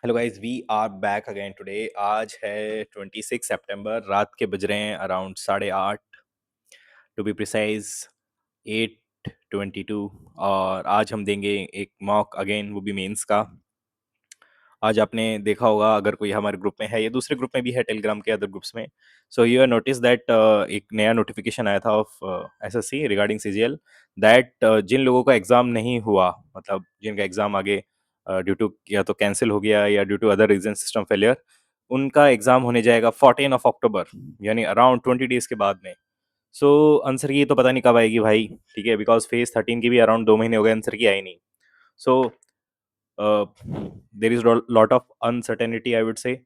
Hello guys, we are back again today. आज है 26 सितंबर। रात के बज रहे हैं अराउंड 8:30, टू बी प्रिसाइज 8:22। और आज हम देंगे एक मॉक अगेन, वो भी मेंस का। आज आपने देखा होगा, अगर कोई हमारे ग्रुप में है या दूसरे ग्रुप में भी है, टेलीग्राम के अदर ग्रुप्स में, so you have notice that एक नया नोटिफिकेशन आया था of SSC regarding CGL, that जिन लोगों का एग्ज़ाम नहीं हुआ, मतलब जिनका एग्ज़ाम आगे ड्यू टू या तो कैंसिल हो गया या due to other reason, system failure, उनका एग्ज़ाम होने जाएगा 14 अक्टूबर, यानी अराउंड 20 डेज़ के बाद में। सो आंसर की तो पता नहीं कब आएगी भाई, ठीक है, बिकॉज फेज 13 की भी अराउंड 2 महीने हो गए, आंसर की आई नहीं। So there is lot of uncertainty, I would say.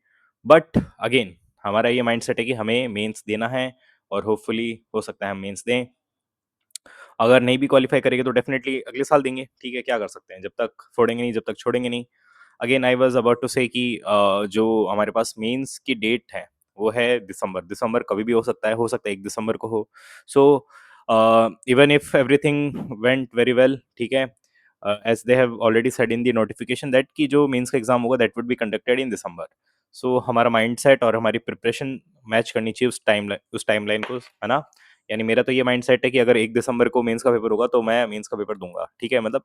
But again, हमारा ये माइंड सेट है कि हमें मेंस देना है, और होपफुली हो सकता है हम मेंस दें। अगर नहीं भी क्वालिफाई करेंगे तो डेफिनेटली अगले साल देंगे, ठीक है, क्या कर सकते हैं, जब तक फोड़ेंगे नहीं, जब तक छोड़ेंगे नहीं। Again I was about to say कि जो हमारे पास मेंस की डेट है वो है दिसंबर। दिसंबर कभी भी हो सकता है 1 दिसंबर को हो। So even if everything went very well, ठीक है, as they have already said in the notification that कि जो मेंस का एग्जाम होगा that would be conducted in December. So हमारा माइंडसेट और हमारी प्रिपरेशन मैच करनी चाहिए उस टाइमलाइन को, है ना। यानी मेरा तो ये माइंडसेट है कि अगर 1 दिसंबर को मेंस का पेपर होगा तो मैं मेंस का पेपर दूंगा, ठीक है, मतलब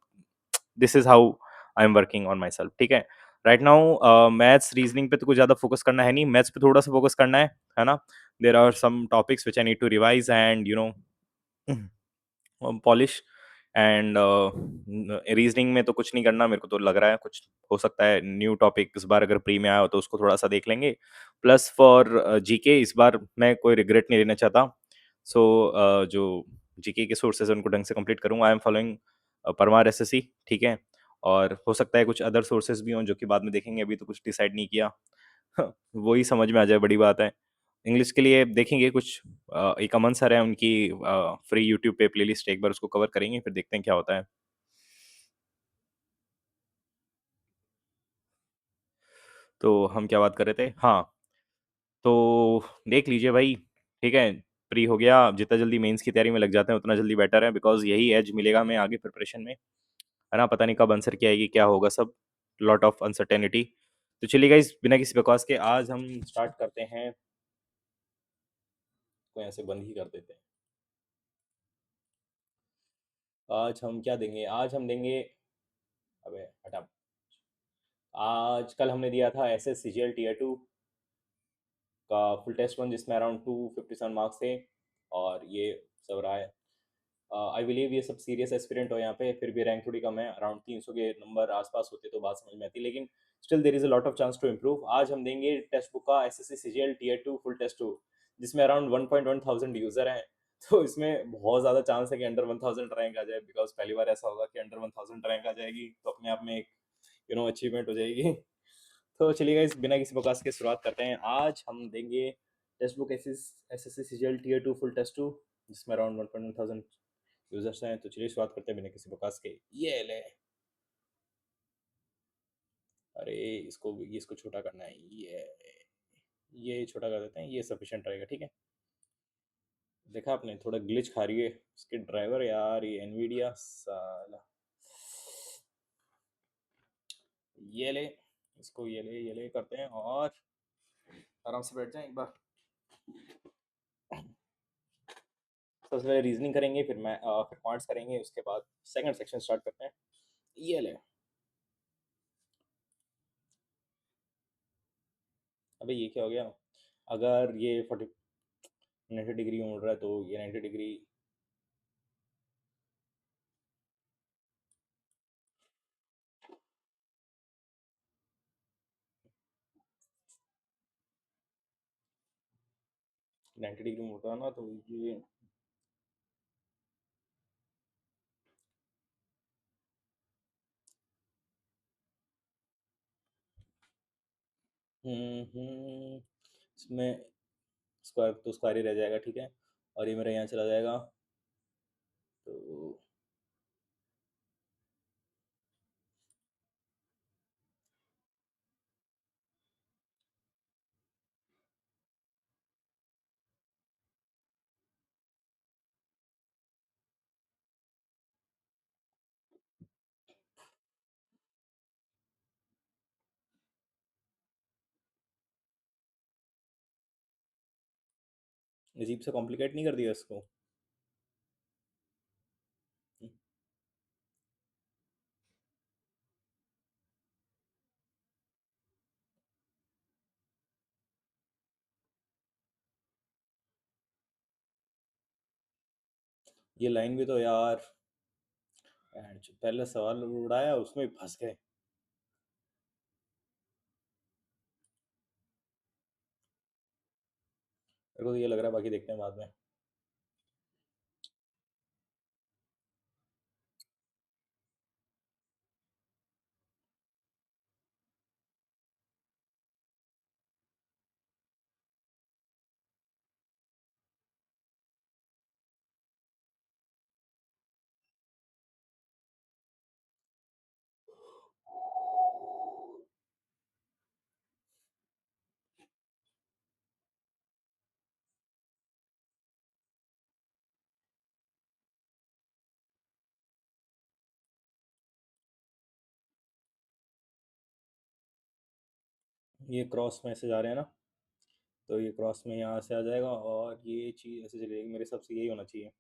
this is how I am working on my self, ठीक है। राइट नाउ मैथ्स रीजनिंग पे तो कुछ ज़्यादा फोकस करना है नहीं, मैथ्स पे थोड़ा सा फोकस करना है ना। There are some topics which I need to revise and polish. And reasoning में तो कुछ नहीं करना, मेरे को तो लग रहा है कुछ हो सकता है न्यू टॉपिक इस बार अगर प्री में आया हो तो उसको थोड़ा सा देख लेंगे। प्लस फॉर जीके इस बार मैं कोई रिग्रेट नहीं लेना चाहता। सो जो जीके के सोर्सेज उनको ढंग से कंप्लीट करूंगा। I am following Parmar SSC, ठीक है। और हो सकता है कुछ अदर सोर्सेज भी हों जो कि बाद में देखेंगे, अभी तो कुछ डिसाइड नहीं किया। वही समझ में आ जाए, बड़ी बात है। इंग्लिश के लिए देखेंगे कुछ, एक अमन सर है उनकी फ्री यूट्यूब पे प्लेलिस्ट, एक बार उसको कवर करेंगे, फिर देखते हैं क्या होता है। तो हम क्या बात कर रहे थे, हाँ। तो देख लीजिए भाई, ठीक है, फ्री हो गया, जितना जल्दी मेंस की तैयारी में लग जाते हैं उतना जल्दी बेटर है, बिकॉज यही एज मिलेगा हमें आगे प्रिपरेशन में, है ना। पता नहीं कब आंसर की आएगी, क्या होगा, सब लॉट ऑफ अनसर्टेनिटी। तो चलिए गाइस, बिना किसी बकवास के आज हम स्टार्ट करते हैं, को ऐसे बंद ही कर देते हैं। आज हम क्या देंगे, आज हम देंगे, अबे हटा। आज कल हमने दिया था S S C G L tier 2 का फुल टेस्ट वन, जिसमें अराउंड 257 मार्क्स थे, और ये सब रहा है। आई बिलीव ये सब सीरियस एस्पिरेंट हो यहाँ पे, फिर भी रैंक थोड़ी कम है, अराउंड 300 के नंबर आसपास होते तो बात समझ में आती, लेकिन still there is a lot of chance to improve. आज हम देंगे टेक्स्ट बुक का S S C C G L tier 2 full test 2, जिसमें अराउंड 1.1 थाउजेंड यूजर हैं। तो इसमें बहुत ज़्यादा चांस है कि अंडर 1000 रैंक आ जाए, बिकॉज पहली बार ऐसा होगा कि अंडर 1000 रैंक आ जाएगी, तो अपने आप में एक अचीवमेंट हो जाएगी। तो चलिए गाइस, बिना किसी बकवास के शुरुआत करते हैं। आज हम देंगे text book S S C C G L tier 2 full test 2, जिसमें अराउंड 1.1 थाउजेंड यूजर्स हैं। तो चलिए शुरुआत करते हैं बिना किसी बकवास के। ये ले, अरे इसको छोटा करना है, ये छोटा कर देते हैं, ये सफिशिएंट रहेगा, ठीक है। देखा आपने, थोड़ा ग्लिच खा रही है इसके ड्राइवर यार, ये एनवीडिया साला। ये ले, इसको ये ले करते हैं, और आराम से बैठ जाएं एक बार। सबसे पहले रीजनिंग करेंगे, फिर मैं फिर पॉइंट्स करेंगे, उसके बाद सेकंड सेक्शन स्टार्ट करते हैं। ये ले, अबे ये क्या हो गया, अगर ये 90 डिग्री में उड़ रहा है तो ये 90 डिग्री। 90 डिग्री में उड़ रहा है ना, तो ये इसमें स्क्वायर तो स्क्वायर ही रह जाएगा, ठीक है, और ये मेरा यहाँ चला जाएगा। तो अजीब से कॉम्प्लिकेट नहीं कर दिया इसको? ये लाइन भी तो यार, पहले सवाल उड़ाया उसमें ही फंस गए। मेरे को तो ये लग रहा है, बाकी देखते हैं बाद में। ये क्रॉस में ऐसे जा रहे हैं ना, तो ये क्रॉस में यहाँ से आ जाएगा और ये चीज़ ऐसे चली जाएगी। मेरे हिसाब से यही होना चाहिए।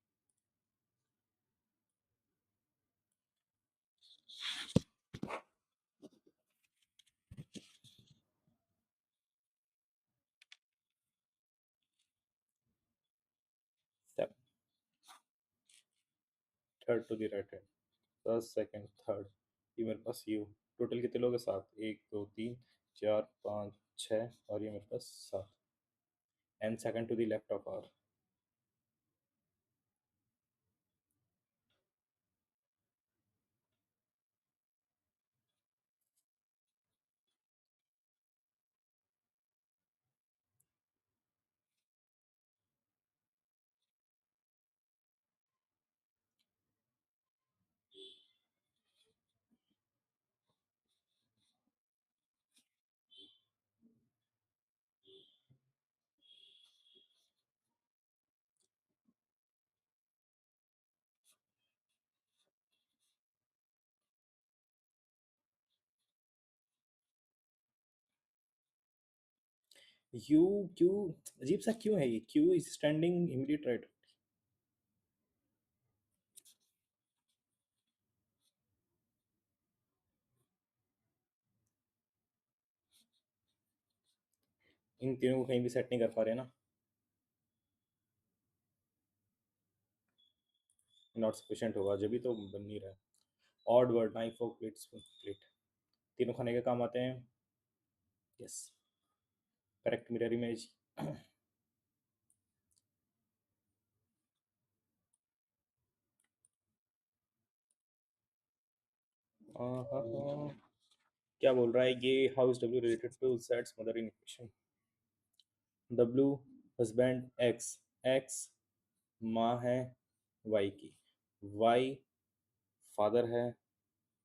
Step third to the right hand, first second third. ये मेरे पास यू, टोटल कितने लोग हैं? सात, एक दो तीन चार पाँच छः, और ये मेरे पास सात। And second to the left of R. U, Q, अजीब सा क्यों है ये? Q is standing immediate right. इन तीनों को कहीं भी सेट नहीं कर पा रहे ना। नॉट सफिशिएंट होगा जब भी तो बन नहीं रहा है। Odd word, knife fork plate spoon plate, तीनों खाने के काम आते हैं। Yes, correct mirror image. क्या बोल रहा है ये? How is W related to जेड्स mother in equation? W husband X, X माँ है वाई की, वाई फादर है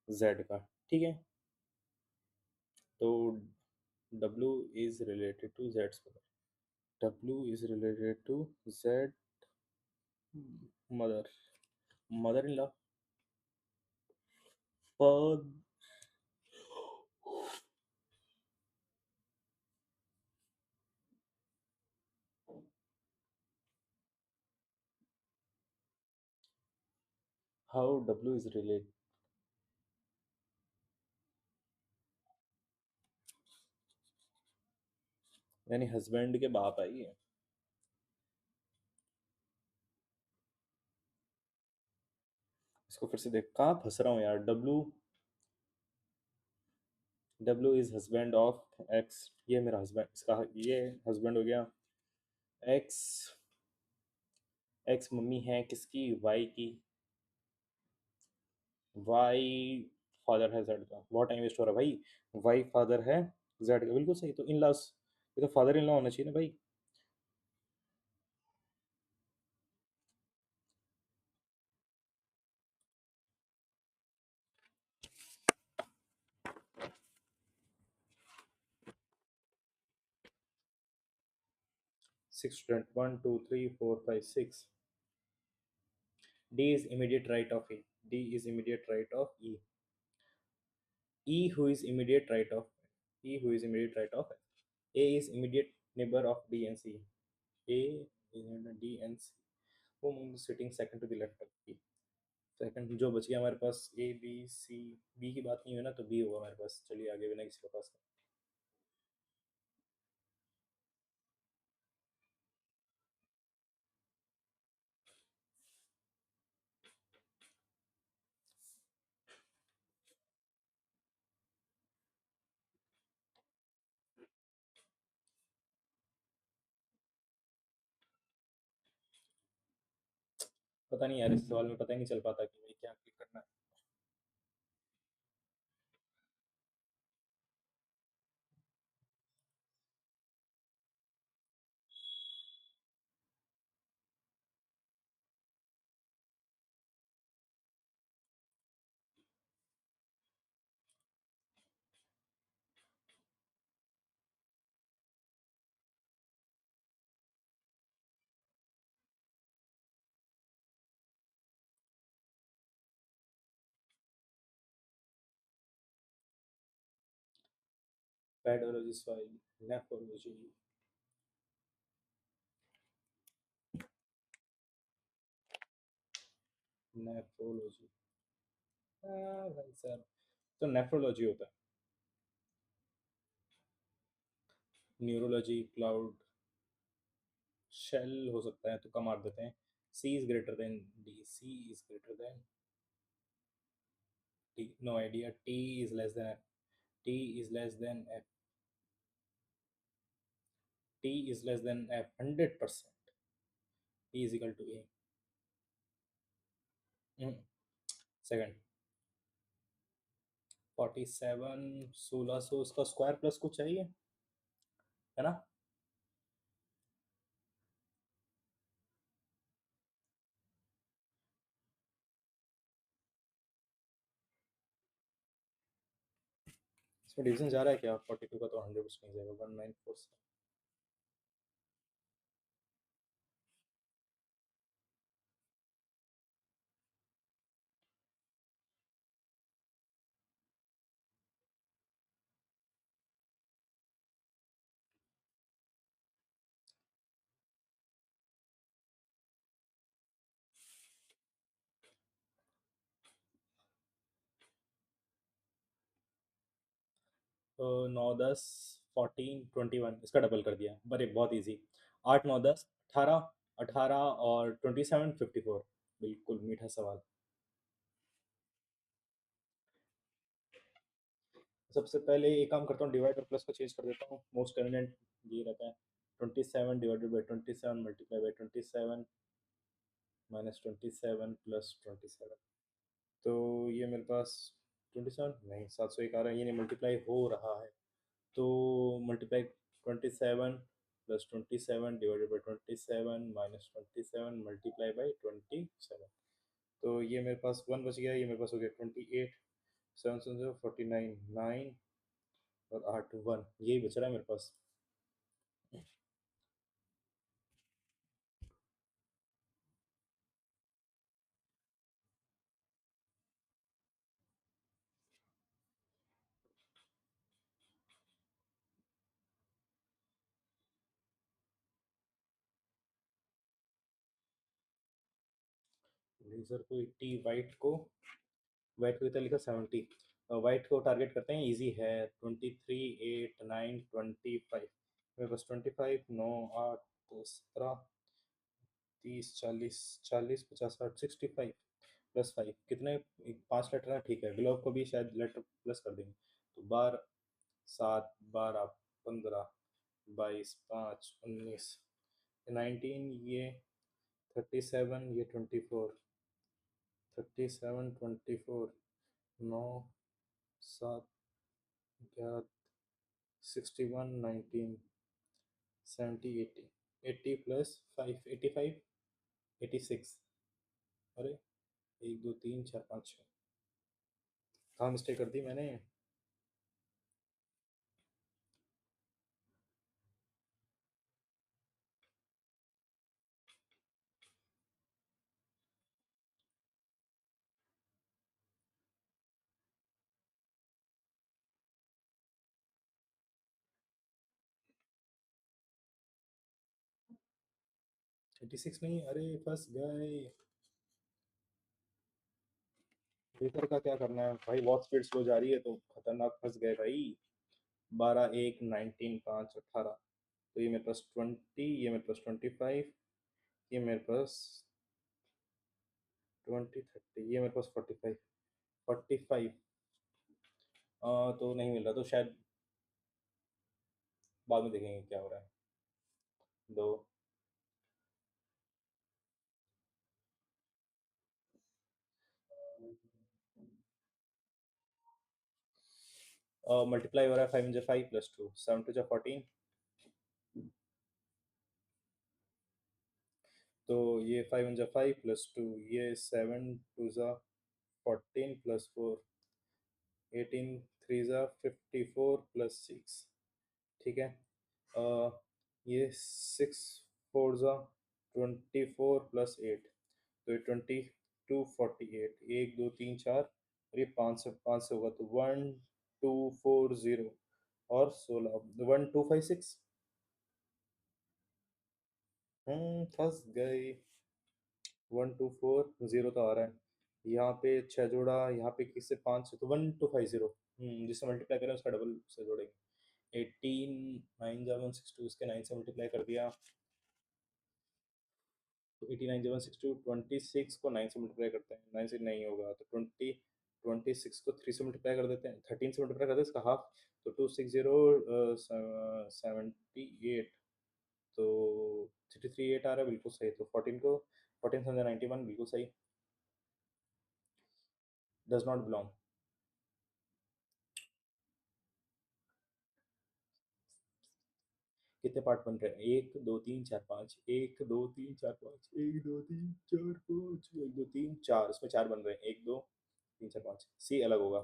जेड का, ठीक है? तो डब्ल्यू इज रिलेटेड टू जेड्स mother, W is related to Z mother, mother in law, पर हाउ डब्ल्यू इज रिलेटेड, यानी हस्बैंड के बाप है ये। इसको फिर से देख, कहाँ फंस रहा हूँ यार? W, W is husband of x, ये मेरा हस्बैंड, इसका ये हस्बैंड हो गया। एक्स, एक्स मम्मी है किसकी? वाई की, वाई फादर है जेड का। बहुत टाइम वेस्ट हो रहा है भाई। वाई फादर है जेड का, बिल्कुल सही। तो इन लॉस, ये तो फादर इन लॉ होना चाहिए ना भाई। 6 student, 1 2 3 4 5 6। D is immediate right of A. D is immediate right of E. E who is immediate right of E who is immediate right of A is immediate neighbor of B and C. A D and C, वो sitting second to the left की। Second जो बच गया हमारे पास A B C, B की बात नहीं हुई ना, तो बी होगा हमारे पास। चलिए आगे बिना किसी के पास। पता नहीं यार, इस सवाल में पता ही नहीं चल पाता कि भाई क्या क्लिक करना है। Pedology soil, nephrology. नेफ्रोलॉजी, भाई साहब, तो नेफ्रोलॉजी होता है। न्यूरोलॉजी, क्लाउड, शेल हो सकता है, तो कम मार देते हैं। C is greater than D, C is greater than T, no idea. T is less than F, T is less than F, T is less than F 100%। T is equal to A. Second, 47, 1600 उसका square plus कुछ चाहिए, है ना? इसमें division जा रहा है क्या? 42 का तो 100% नहीं जाएगा, 1947। तो 9, 10, 14, 21, इसका डबल कर दिया। अरे बहुत इजी। 8, 9, 10, 18, 18 और 27, 54। बिल्कुल मीठा सवाल। सबसे पहले एक काम करता हूँ, डिवाइड और प्लस को चेंज कर देता हूँ, मोस्ट कन्वीनियंट ये रहता है। 27 divided by 27 multiply by 27 minus 27 plus 27। तो ये मेरे पास 27 नहीं, 701 आ रहा है, ये नहीं मल्टीप्लाई हो रहा है। तो multiply 27 plus 27 divided by 27 minus 27 multiply by 27। तो ये मेरे पास 1 बच गया, ये मेरे पास हो गया 28। 7 7 49, 9 और 8 1, यही बच रहा है मेरे पास। लेजर को 80, वाइट को कितना लिखा? 70। वाइट को टारगेट करते हैं, इजी है। 23, 8, 9, 25। मेरे पास 25, 9, 8, 17, 30, 40, 40, 50, 60, 65 प्लस 5 कितने? 5 लेटर है, ठीक है। ग्लोव को भी शायद लेटर प्लस कर देंगे। तो 12, 7, 12, 15, 22, 5, 19, 19, ये 37, ये 24, 37, 24, 9, 7, 11, 61, 19, 70, 80, 80 प्लस 5, 85, 86। अरे 1 2 3 4 5 6, कहाँ मिस्टेक कर दी मैंने? 86 नहीं, अरे फंस गए। पेपर का क्या करना है भाई, बहुत स्पीड स्लो जा रही है तो खतरनाक फंस गए भाई। 12 1 19 5 18। तो ये मेरे पास 20, ये मेरे पास 25, ये मेरे पास 20 30, ये मेरे पास 45। 45 तो नहीं मिल रहा, तो शायद बाद में देखेंगे क्या हो रहा है। दो मल्टीप्लाई हो रहा है, 5 5 5 प्लस 2 7 2 14। तो ये 5 5 प्लस 2, ये 7 2 14 प्लस 4, 18 3 54 प्लस 6। ठीक है। ये 6 4 24 प्लस 8, तो ये 22 48, 1 2 3 4, और ये 5 से होगा तो 1240 और 16, 1256। फंस गए। 1240 तो आ रहा है यहाँ पे, छः जोड़ा यहाँ पे, किससे 5 से, तो 1250। जिससे मल्टीप्लाई करें उसका डबल से जोड़ेंगे। 18 9 जा 162, इसके 9 से मल्टीप्लाई कर दिया तो 89 जा 162। 26 को 9 से मल्टीप्लाई करते हैं, 9 से नहीं होगा तो 26 को 3 से मल्टीप्लाई कर देते हैं, 13 से मल्टीप्लाई करते हैं इसका हाफ, तो 260 78। तो 338 आ रहा है, बिल्कुल सही। तो 14 को 14 समझा 91, बिल्कुल सही। Does not belong. कितने पार्ट बन रहे हैं? 1 2 3 4 5, 1 2 3 4 5, 1 2 3 4 5, 1 2 3 4, इसमें 4 बन रहे हैं, 1 2 3 4 5, सी अलग होगा।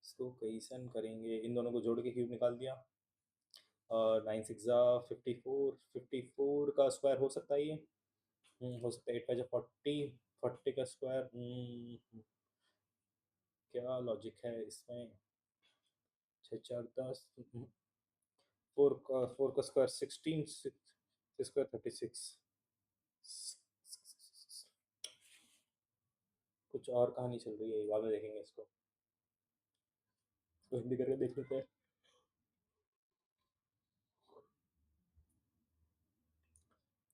इसको कैसन करेंगे, इन दोनों को जोड़ के क्यूब निकाल दिया। 9 6 54, 54 का स्क्वायर हो सकता है ये। हो सकता है। 8 5 40, 40 का स्क्वायर। क्या लॉजिक है इसमें? 6 4 10। फोर का स्क्वायर 16, 6 स्क्वायर 36। कुछ और कहानी चल रही है, बाद में देखेंगे इसको। तो हिंदी करके देख लेते हैं।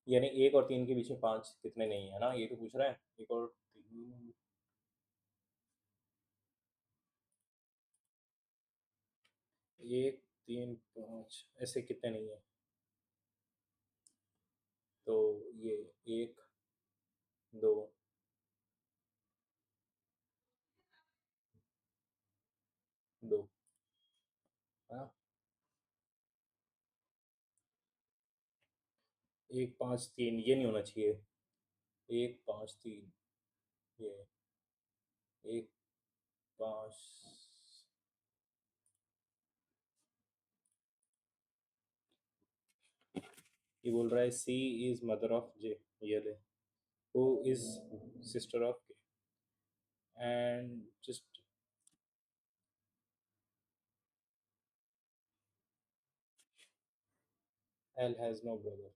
यानी 1 और 3 के बीच में 5 कितने नहीं है ना, ये तो पूछ रहा है। 1 और 3, 1 3 5 ऐसे कितने नहीं है? तो ये 1 2 2 है ना। 1 5 3 ये नहीं होना चाहिए। 1 5 3 ये 1 5। ये बोल रहा है C is mother of J, ये L, who is sister of K, and just L has no brother.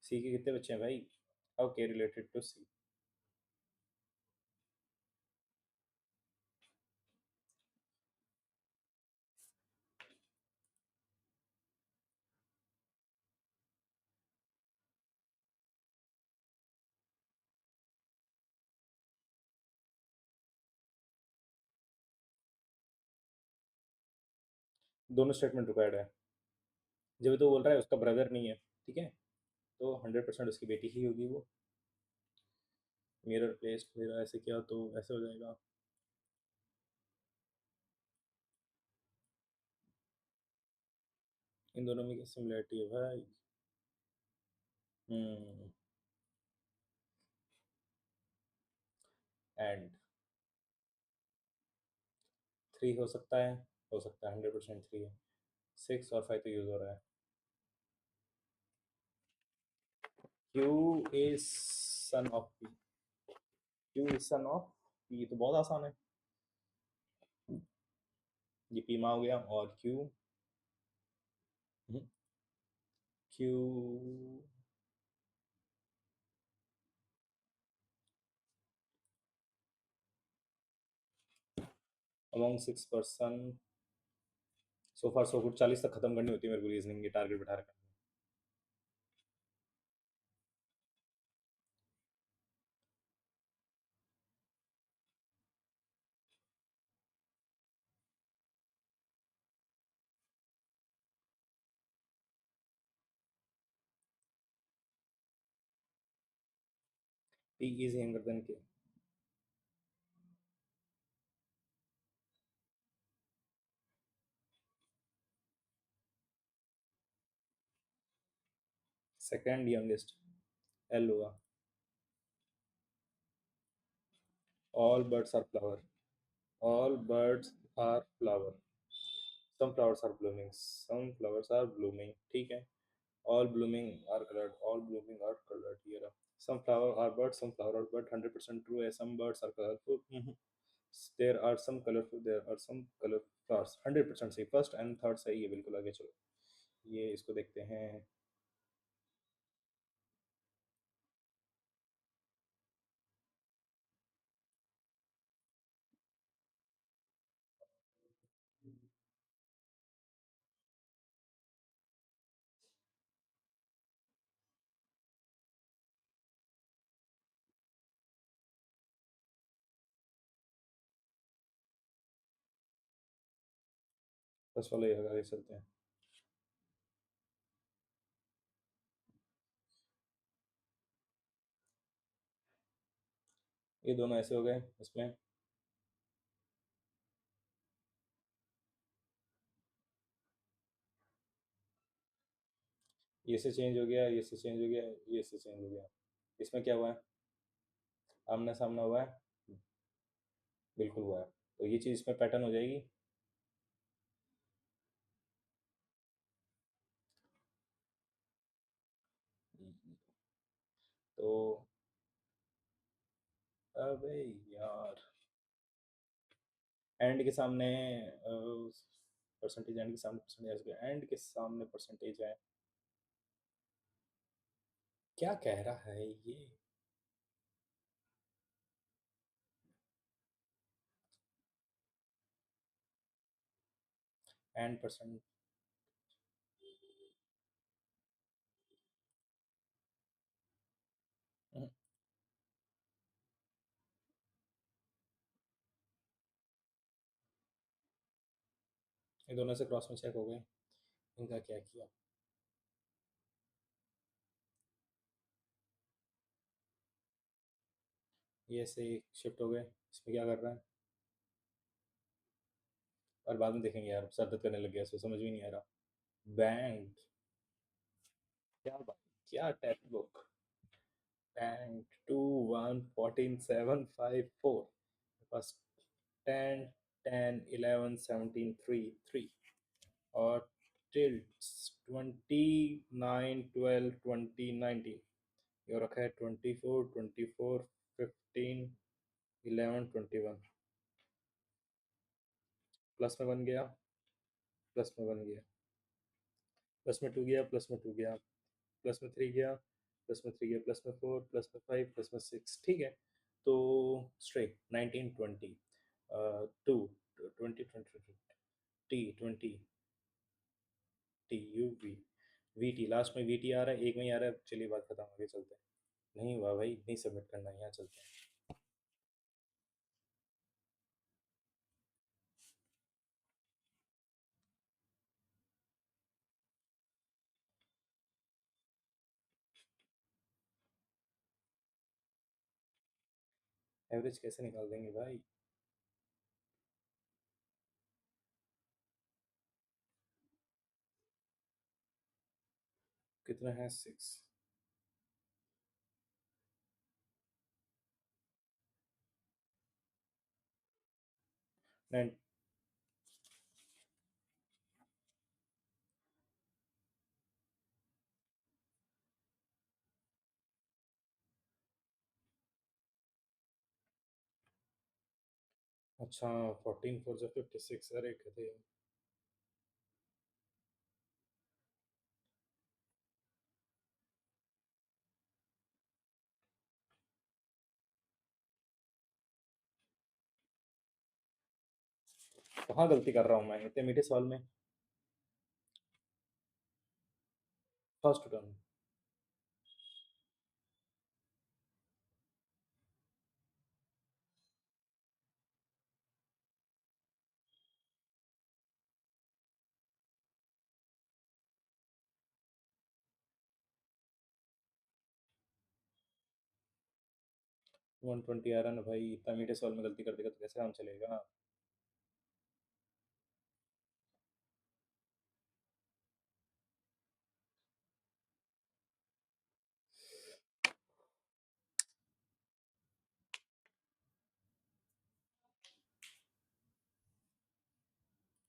C के कितने बच्चे हैं भाई? हाउ के रिलेटेड टू सी? दोनों स्टेटमेंट रिक्वायर्ड है। जब तो बोल रहा है उसका ब्रदर नहीं है, ठीक है, तो 100% उसकी बेटी ही होगी वो। मिरर प्लेस्ड, फिर ऐसे किया तो ऐसे हो जाएगा। इन दोनों में क्या सिमिलरिटी है भाई? हम्म। एंड 3 हो सकता है, हो सकता है 100% 3 है। 6 और 5 तो यूज हो रहा है। Q is son of P. Q is son of P तो बहुत आसान है। ये पीमा हो गया, और क्यू, क्यू अमॉन्ग 6 पर्सन। सो फार सो गुड, 40 तक खत्म करनी होती है मेरे को रीजनिंग, ये टारगेट बैठा रखा है। P is younger than K. Second youngest L होगा। All birds are flower, all birds are flower, some flowers are blooming, some flowers are blooming, ठीक है। All blooming are coloured, all blooming are coloured, ये रहा। Some flower are bird, some flower are bird, 100% true है। Some birds are colourful, there are some colourful, there are some colour flowers, 100% सही। First and third सही है बिल्कुल। आगे चलो, ये इसको देखते हैं। फर्स्ट वाला ये होगा, आगे चलते हैं। ये दोनों ऐसे हो गए इसमें। ये से चेंज हो गया, ये से चेंज हो गया, ये से चेंज हो गया। इसमें क्या हुआ है? आमने सामने हुआ है, बिल्कुल हुआ है। तो ये चीज़ इसमें पैटर्न हो जाएगी। तो अबे यार, एंड के सामने परसेंटेज, एंड के सामने परसेंटेज, एंड के सामने परसेंटेज है। क्या कह रहा है ये? एंड परसेंट, ये दोनों से क्रॉस में चेक हो गए। इनका क्या किया? ये से शिफ्ट हो गए, इसमें क्या कर रहा है? और बाद में देखेंगे यार, सर दर्द करने लग गया, इसको समझ भी नहीं आ रहा। बैंक, क्या बात, क्या टैप बुक। बैंक 2 1 14 7 5 4, बस 10 10 11 17 3 3, और टिल्ट्स 29 12 20 19, ये रखा है 24 24 15 11 21। प्लस में बन गया, प्लस में बन गया, प्लस में 2 गया, प्लस में 2 गया, प्लस में 3 गया, प्लस में 3 गया, प्लस में 4, प्लस में 5, प्लस में 6, ठीक है। तो straight 19 20, 2 20 20 T 20 T U we T, last में वी टी आ रहा है, एक में ही आ रहा है। चलिए बात खत्म, आगे चलते हैं। नहीं हुआ भाई, नहीं सबमिट करना है, यहाँ चलते हैं। एवरेज कैसे निकाल देंगे भाई? कितना है? 6। नाइन। अच्छा, 14 4 जो 56, अरे कहते कहाँ गलती कर रहा हूँ मैं इतने मीठे सवाल में? First turn. 120 आ रहा ना भाई, इतना मीठे सवाल में गलती कर देगा तो कैसे काम चलेगा?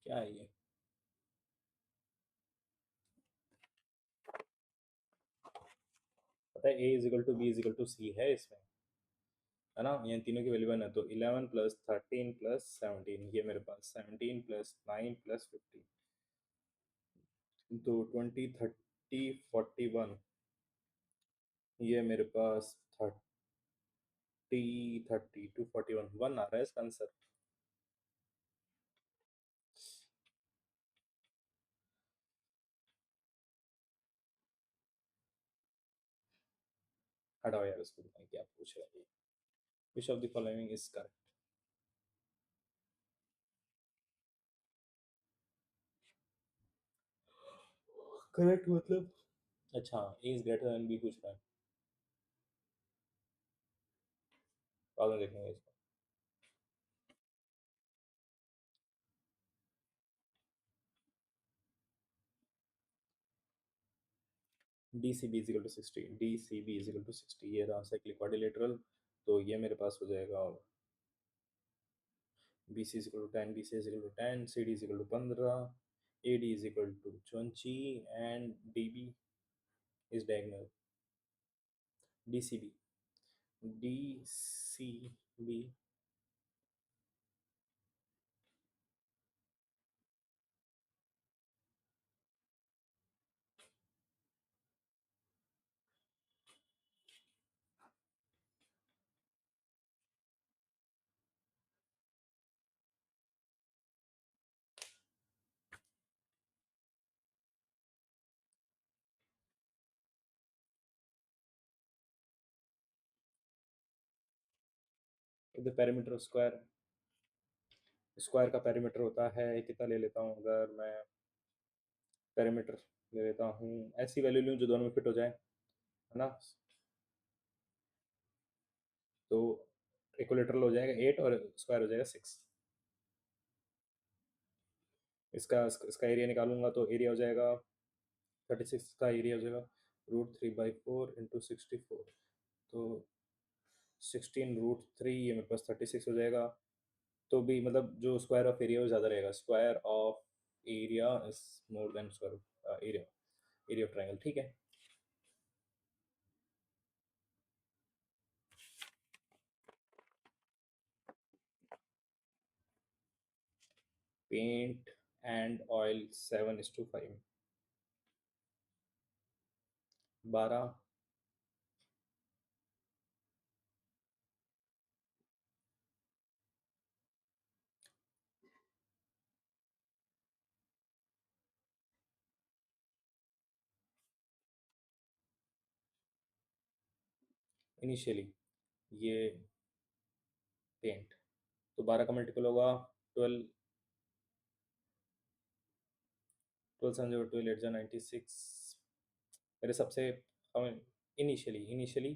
क्या है ये? पता है A is equal to B is equal to C है इसमें, है ना? ये तीनों की वैल्यू 1 है, तो 11 प्लस 13 प्लस 17, ये मेरे पास 17 प्लस 9 प्लस 15, तो 20 30 41, ये मेरे पास 30 41 1 आ रहा है इसका आंसर। हटाओ यार उसको, मैं क्या पूछ रहा है? Which of the following is correct? Correct मतलब? अच्छा, A is greater than B पूछ रहा है। बाद में देखेंगे इसको। D C B equal to 60, D C B equal to 60, ये रहा साइक्लिक क्वाड्रिलेटरल। तो ये मेरे पास हो जाएगा B C equal to 10, B C equal to 10, C D equal to 15, A D equal to 20, and D B is diagonal. D C B, D C B. The perimeter square, square का perimeter होता है कितना, ले लेता हूँ अगर मैं perimeter ले लेता हूँ, ऐसी वैल्यू लूँ जो दोनों में फिट हो जाए, है ना? तो इक्विलेटरल हो जाएगा 8 और स्क्वायर हो जाएगा 6। इसका इसका एरिया निकालूंगा तो एरिया हो जाएगा 36, का एरिया हो जाएगा √3/4 × 64, तो 16 √3, ये मेरे पास 36 हो जाएगा। तो भी मतलब जो स्क्वायर ऑफ एरिया वो ज़्यादा रहेगा, square of area is more than square area, area of triangle, ठीक है। Paint and oil 7:5, 12। इनिशियली ये पेंट, तो 12 का मल्टीपल होगा 12, 12 7 12 8 96, मेरे सबसे इनिशियली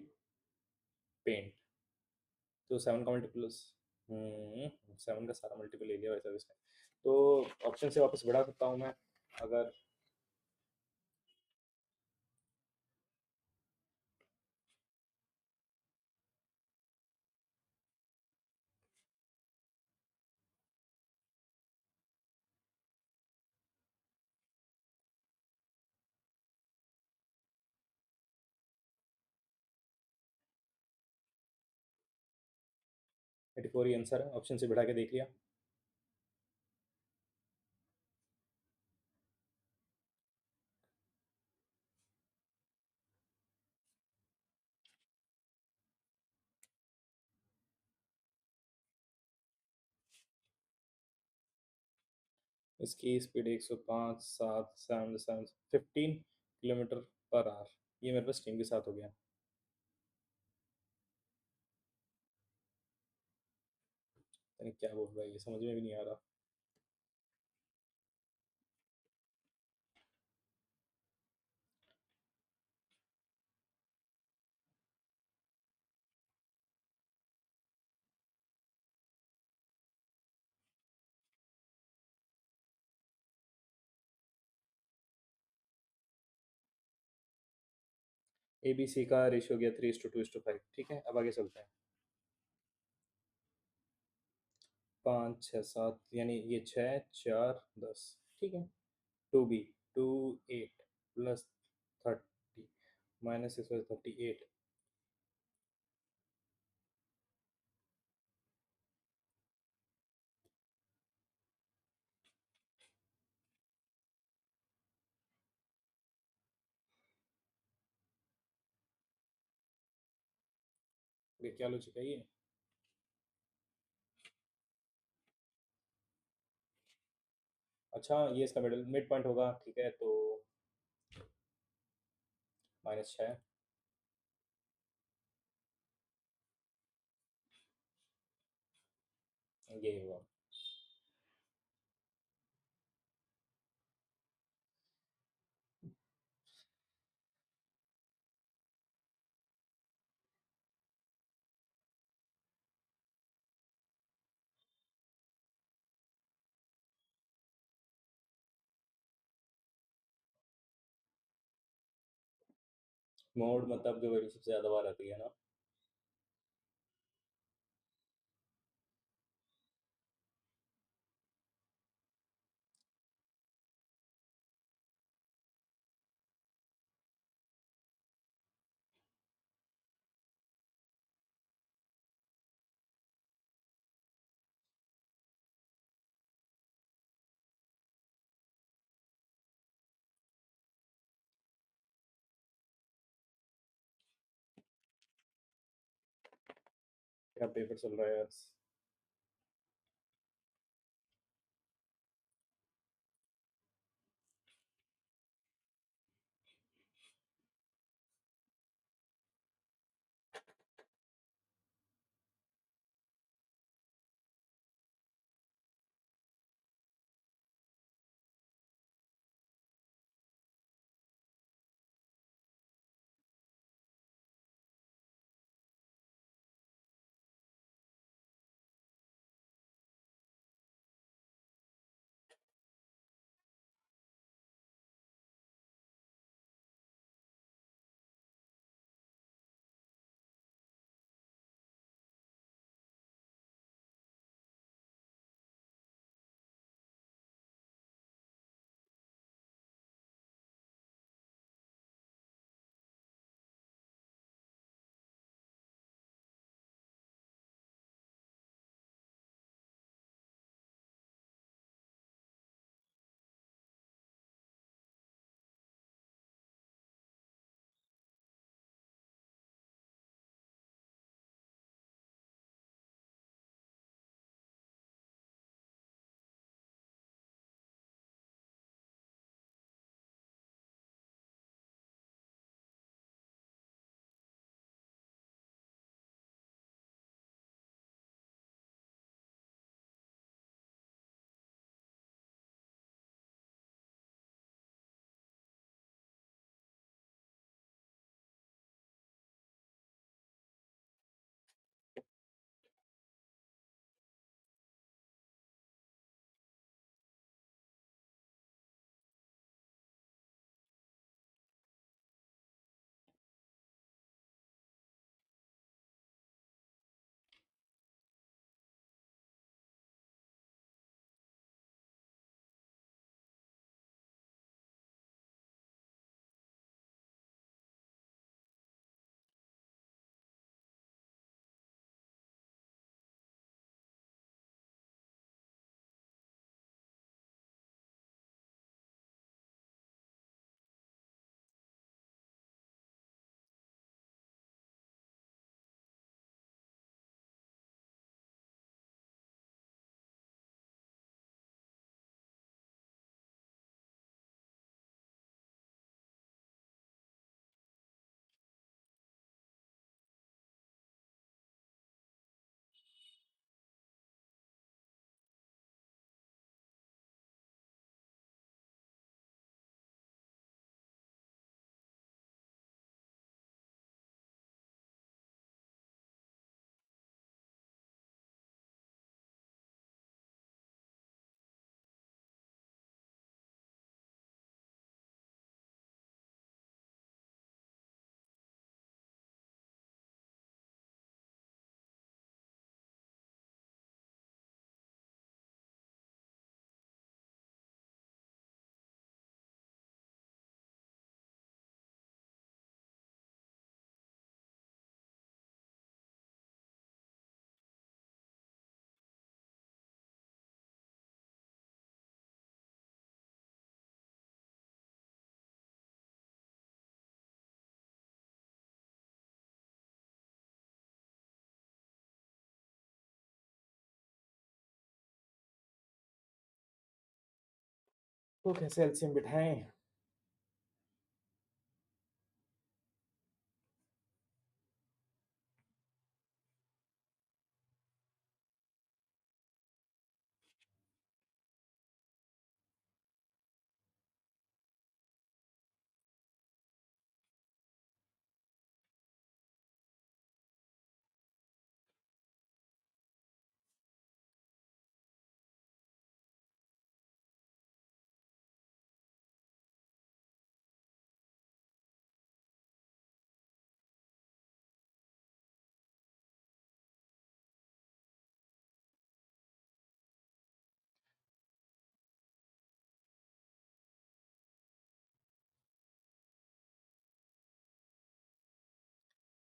पेंट, तो 7 का मल्टीपल, 7 का सारा मल्टीपल ले लिया वैसे इसने। तो ऑप्शन से वापस बढ़ा सकता हूँ मैं अगर। 84 ही आंसर है, ऑप्शन से बढ़ा के देख लिया। इसकी स्पीड 105, 7, 7, 7, 15 किलोमीटर पर आवर। ये मेरे पास टीम के साथ हो गया। यानी क्या बोल रहा है ये समझ में भी नहीं आ रहा। ए बी सी का रेशियो हो गया 3:2:5। ठीक है, अब आगे चलते हैं। 5, 6, 7, यानी ये 6, 4, 10। ठीक है। 2b, 28 plus 30 minus 38। ये क्या लॉजिक है ये? अच्छा, ये इसका मिड पॉइंट होगा। ठीक है, तो -6। ये हुआ। मोड मतलब जो वैल्यू सबसे ज़्यादा बार आती है ना। क्या पेपर चल रहा है यार। देखो कैसे एलसीएम बिठाएं।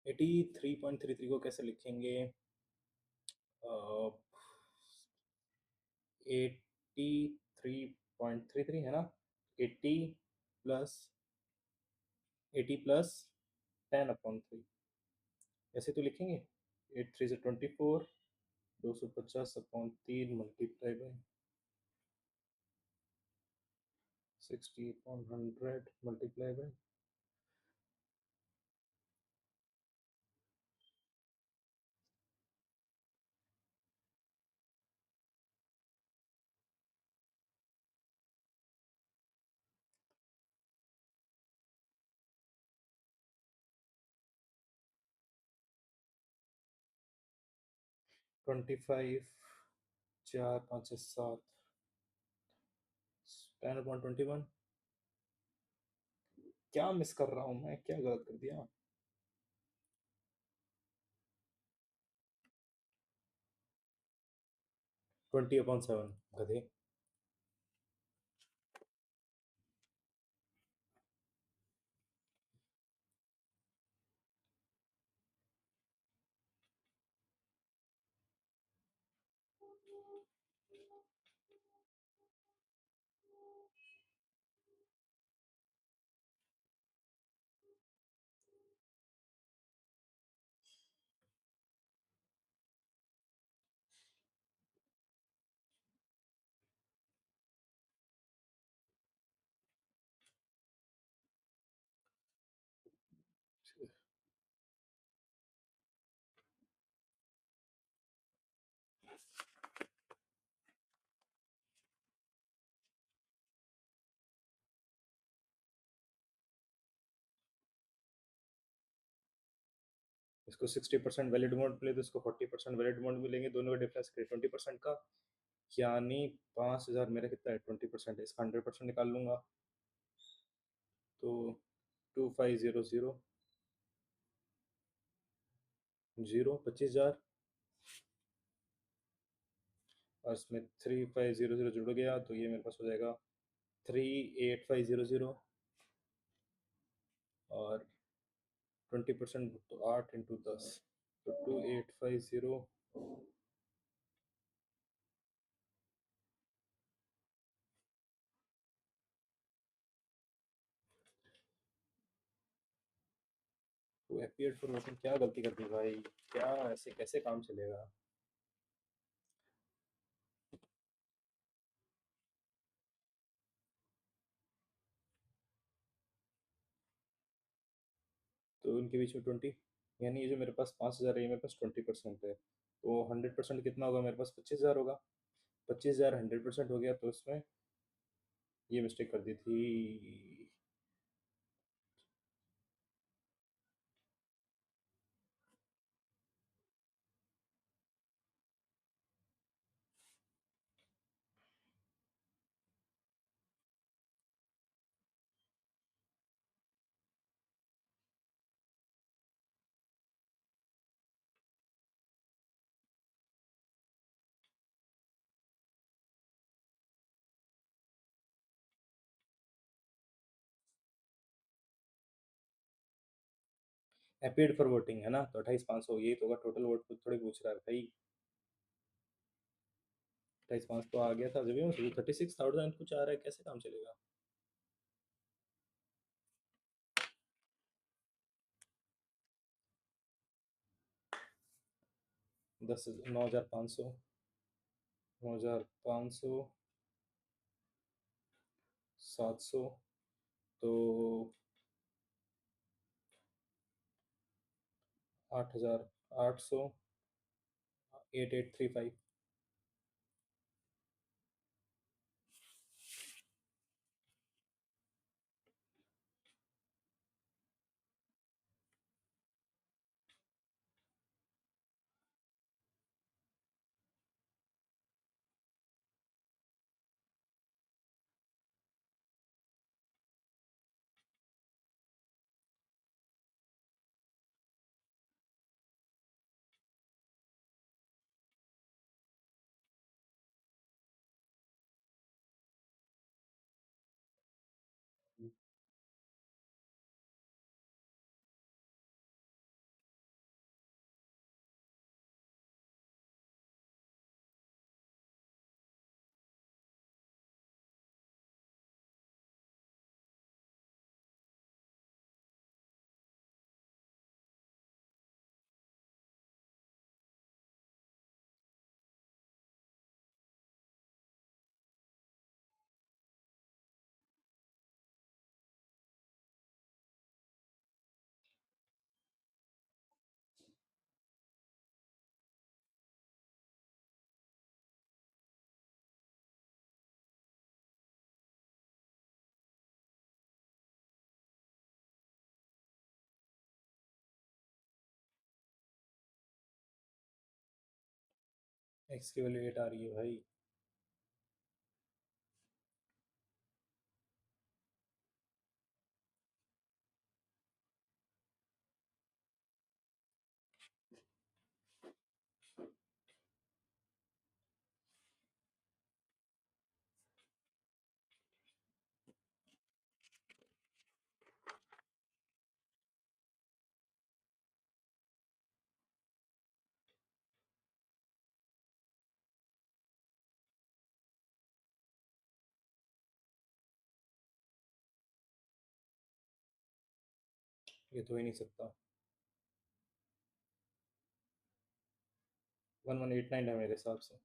83.33 को कैसे लिखेंगे? 83.33 है ना? 80 प्लस 10/3 ऐसे तो लिखेंगे। 8 3 से 24, 250/3 मल्टीप्लाई बाई 60/100 मल्टीप्लाई बाई 25, 4 5 से 7, 10/21। क्या मिस कर रहा हूँ मैं? क्या गलत कर दिया? 20/7 गधे। इसको 60% वैलिड मोड मिले तो इसको 40% वैलिड मोड मिलेंगे। दोनों का डिफरेंस करें 20% का, यानी 5000। मेरा कितना है? 20% है, इसका 100% निकाल लूंगा तो 2500 25,000। और इसमें 3500 जुड़ गया तो ये मेरे पास हो जाएगा 38500। और 20% तो 8 × 10 तो 2850। तो एपियड फॉर वोटिंग क्या गलती कर दी भाई? क्या ऐसे कैसे काम चलेगा? तो इनके बीच में 20, यानी ये जो मेरे पास 5000 है ये मेरे पास 20% है। तो 100% कितना होगा मेरे पास? 25,000 होगा। 25,000 100% हो गया तो इसमें ये मिस्टेक कर दी थी। एपेड फॉर वोटिंग है ना, तो 28,500 यही तो होगा टोटल वोट। थोड़ी पूछ रहा है भाई। 28,500 तो आ गया था जब, 36,000 कुछ आ रहा है, कैसे काम चलेगा? 9,500, 9,500 700, तो 8800, 8835। एक्स की वैल्यू 8 आ रही है भाई। ये तो हो ही नहीं सकता। 1189 है मेरे हिसाब से।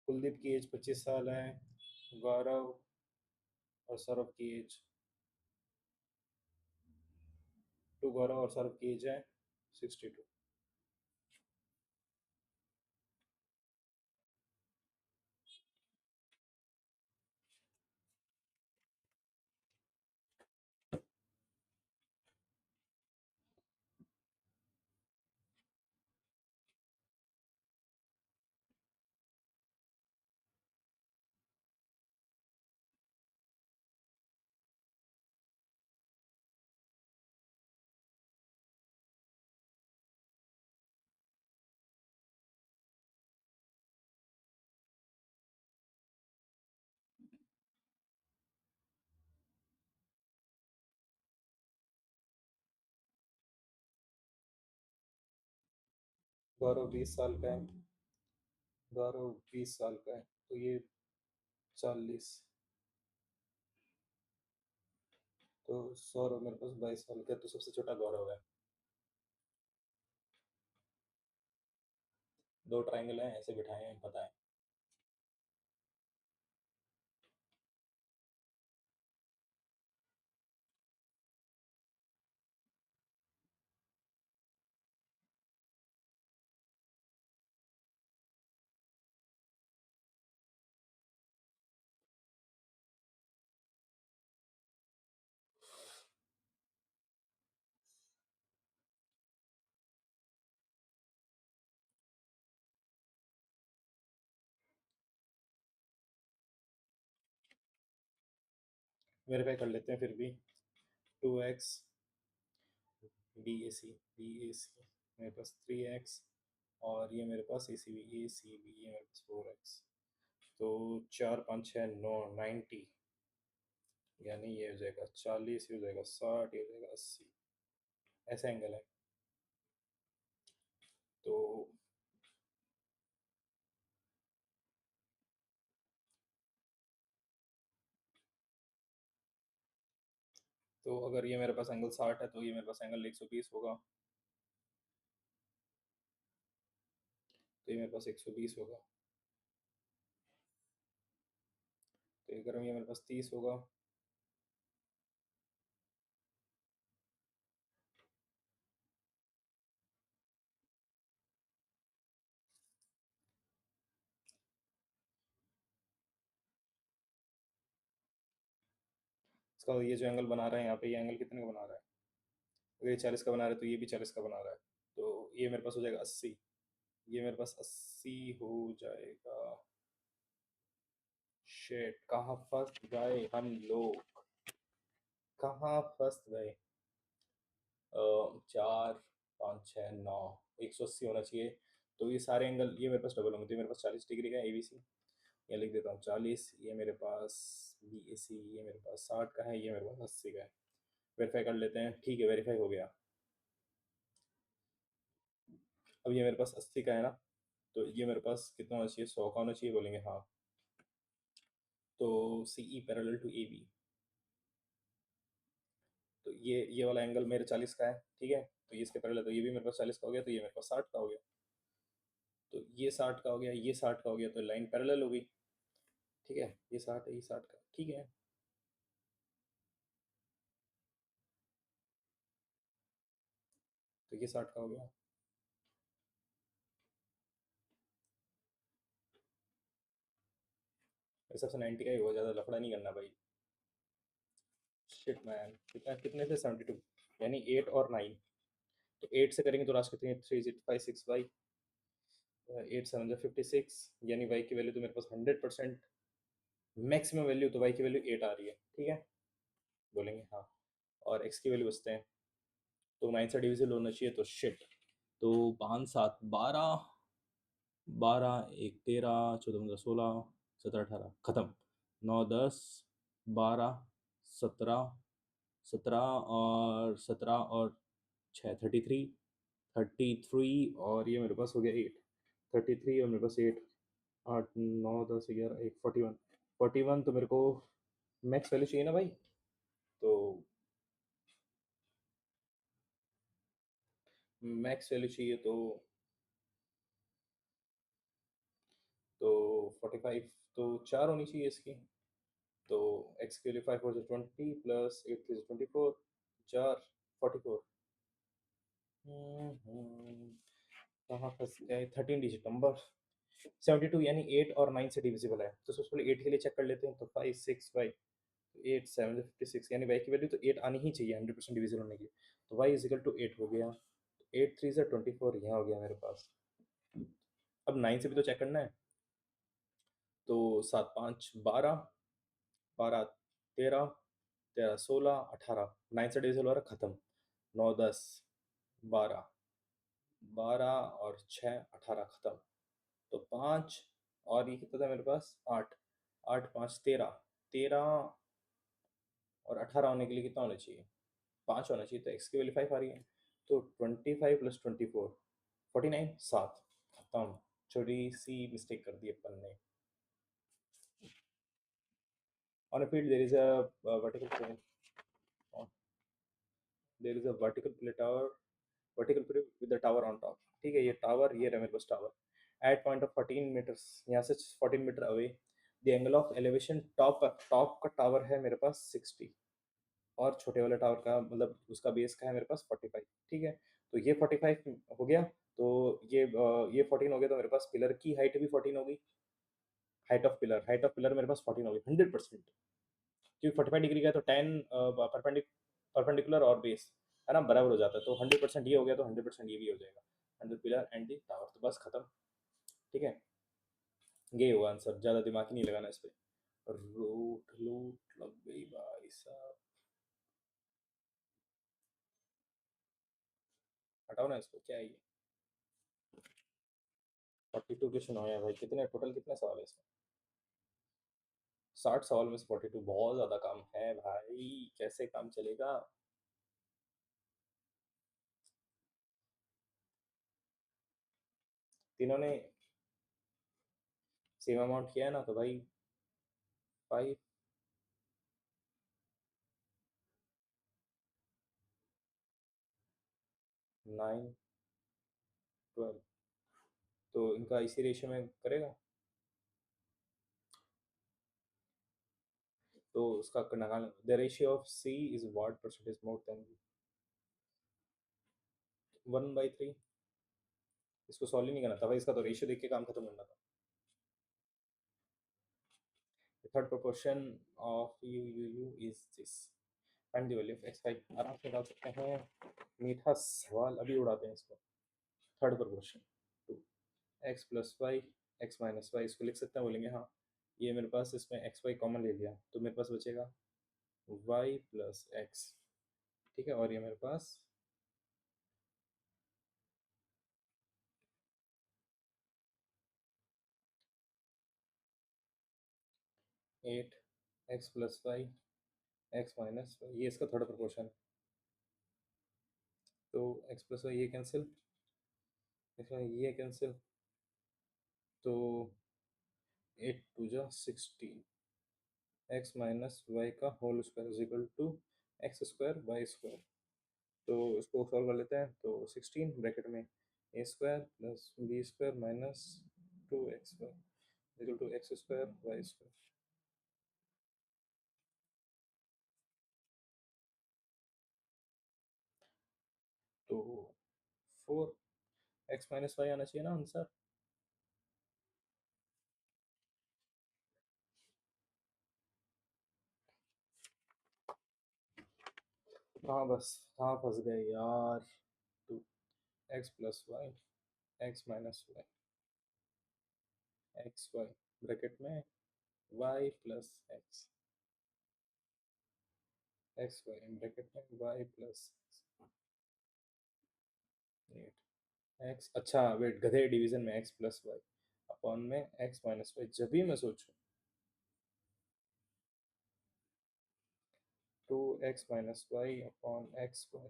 कुलदीप की एज 25 साल है। गौरव और सौरभ की एज, गौरव और सौरभ की एज है 62। गौरव 20 साल का है। गौरव 20 साल का है, तो ये 40। तो सौरभ मेरे पास 22 साल का है, तो सबसे छोटा गौरव है। दो ट्राइंगल हैं, ऐसे बिठाए हैं, पता है। वेरीफाई कर लेते हैं फिर भी। 2x बी ए सी मेरे पास 3x, और ये मेरे पास ए सी बी ये मेरे पास 4x। तो 4 5 6 9 90, यानी ये हो जाएगा 40, ये हो जाएगा 60, ये हो जाएगा 80। ऐसा एंगल है। तो अगर ये मेरे पास एंगल 60 है तो ये मेरे पास एंगल 120 होगा। तो ये मेरे पास 120 होगा। तो अगर ये मेरे पास 30 होगा। इसका ये जो एंगल बना रहा है यहाँ पे, ये एंगल कितने का बना रहा है? अगर ये 40 का बना रहा है तो ये भी 40 का बना रहा है। तो ये मेरे पास हो जाएगा 80। ये मेरे पास 80 हो जाएगा। शेट, कहाँ फंस गए हम लोग, कहाँ फंस गए? 4 5 6 9, 180 होना चाहिए। तो ये सारे एंगल ये मेरे पास डबल होंगे, तो ये मेरे पास 40 डिग्री का है ABC। ये लिख देता हूँ 40, ये मेरे पास BAC, ये मेरे पास 60 का है, ये मेरे पास 80 का है। वेरीफाई कर लेते हैं। ठीक है, वेरीफाई हो गया। अब ये मेरे पास 80 का है ना, तो ये मेरे पास कितना होना चाहिए? 100 का होना चाहिए, बोलेंगे हाँ। तो CE पैरेलल टू AB। तो ये वाला एंगल मेरे 40 का है, ठीक है। तो ये इसके पैरेलल, तो ये भी मेरे पास 40 का हो गया, तो ये मेरे पास 60 का हो गया। तो ये 60 का हो गया, ये 60 का हो गया, तो लाइन पैरेलल हो गई। ठीक है, ये 60 है, ये 60 का, ठीक है। तो ये 60 का हो गया। मेरे हिसाब से 90 का ही होगा, ज़्यादा लफड़ा नहीं करना भाई। शिट मैन, कितना कितने थे? 72, यानी 8 और 9। तो 8 से करेंगे तो लास्ट कितनी है? 3 5 6 बाई 8 7 56, यानी वाई की वैल्यू तो मेरे पास 100%, मैक्सिमम वैल्यू तो वाई की वैल्यू 8 आ रही है, ठीक है। बोलेंगे हाँ। और एक्स की वैल्यू बचते हैं, तो 9 से डिविजिबल होना चाहिए, तो शिट। तो 5 7 12, 12 1 13, 14 15 16, 17 18, खत्म। 9 10 12 17, 17 और 17 और 6 33, 33, और ये मेरे पास हो गया 8। 33 और मेरे पास 8, 8 9 10 11 1 41। 41 तो मेरे को मैक्स वैल्यू चाहिए ना भाई। तो मैक्स वैल्यू चाहिए, तो 45, तो 4 होनी चाहिए इसकी। तो एक्स के लिए 5 4 से 20 प्लस 8 3 से 24, 4 44। कहाँ फंस गए? 13 डिजिट नंबर। 72 यानी 8 और 9 से डिविजिबल है, तो सबसे पहले 8 के लिए चेक कर लेते हैं। तो 5 6 बाई 8 7 56, यानी वाई की वैल्यू तो 8 आनी ही चाहिए 100% डिविजिबल होने की। तो वाई इज इक्वल टू 8 हो गया। 8 3 से 24, यहाँ हो गया मेरे पास। अब 9 से भी तो चेक करना है। तो 7 5 12, 12 13, 13 16 18, 9 से डिविजिबल हो रहा, खत्म। 9 10 12, 12 और 6 18, खत्म। तो 5, और ये कितना था मेरे पास? 8, 8 5 13, 13 और 18 होने के लिए कितना होना चाहिए? 5 होना चाहिए, तो एक्स की वैल्यू 5 आ रही है। तो 25 प्लस 24, 49, 7, खत्म। छोटी सी मिस्टेक कर दी अपन ने। On a field there is a vertical, there is a vertical plate with the tower on top. ठीक है, ये टावर, ये रहा मेरे पास tower at point of 14 metres, यहाँ से 14 metre away. The angle of elevation top का टावर है मेरे पास 60, और छोटे वाले टावर का मतलब उसका बेस का है मेरे पास 45। ठीक है, तो ये 45 हो गया। तो ये 14 हो गया, तो मेरे पास पिलर की हाइट भी 14 हो गई। हाइट ऑफ पिलर मेरे पास 14 हो गई 100%, क्योंकि 45 डिग्री का है, तो 10 परपेंडिकुलर और बेस है ना, बराबर हो जाता है। तो 100% ये हो गया, तो 100% ये भी हो जाएगा, under pillar and the tower. तो बस खत्म। ठीक है, ये हुआ आंसर, ज़्यादा दिमाग ही नहीं लगाना इस पर। रूट लूट लग गई भाई साहब। हटाओ ना इसको, क्या है ये? 42 क्वेश्चन हो गया भाई, कितने टोटल, कितने सवाल है इसमें? 60 सवाल में से 42, बहुत ज्यादा काम है भाई, कैसे काम चलेगा? तीनों ने सेम अमाउंट किया है ना, तो भाई 5, 9, 12, तो इनका इसी रेशियो में करेगा, तो उसका निकाल, the ratio of C is what percentage more than 1/3। इसको सॉल्व ही नहीं करना था भाई, इसका तो रेशियो देख के काम खत्म करना था। Third proportion of you is this, find the value of x, five आराम से डाल सकते हैं, मीठा सवाल अभी उड़ाते हैं इसको। Third proportion, two X plus Y, X minus Y, इसको लिख सकते हैं, बोलेंगे हाँ ये मेरे पास, इसमें एक्स वाई कॉमन ले लिया तो मेरे पास बचेगा वाई प्लस एक्स, ठीक है, और ये मेरे पास 8 X plus Y, X minus Y, ये इसका थर्ड प्रोपोर्शन, तो एक्स प्लस वाई ये कैंसिल, इसमें ये कैंसिल, तो 8 2 जा 16, एक्स माइनस वाई का whole square is equal to X square Y square, तो इसको सॉल्व कर लेते हैं, तो 16 ब्रैकेट में A square plus B square minus 2x square equal to X square Y square, तो 4 एक्स माइनस वाई आना चाहिए ना आंसर। कहाँ बस, कहाँ फंस गए यार। 2 X plus Y, X minus Y, X Y bracket में Y plus X, X Y bracket में वाई प्लस एक्स, अच्छा वेट, गधे डिवीजन में एक्स प्लस वाई अपॉन में एक्स माइनस वाई, जब भी मैं सोचूं 2x - y upon X Y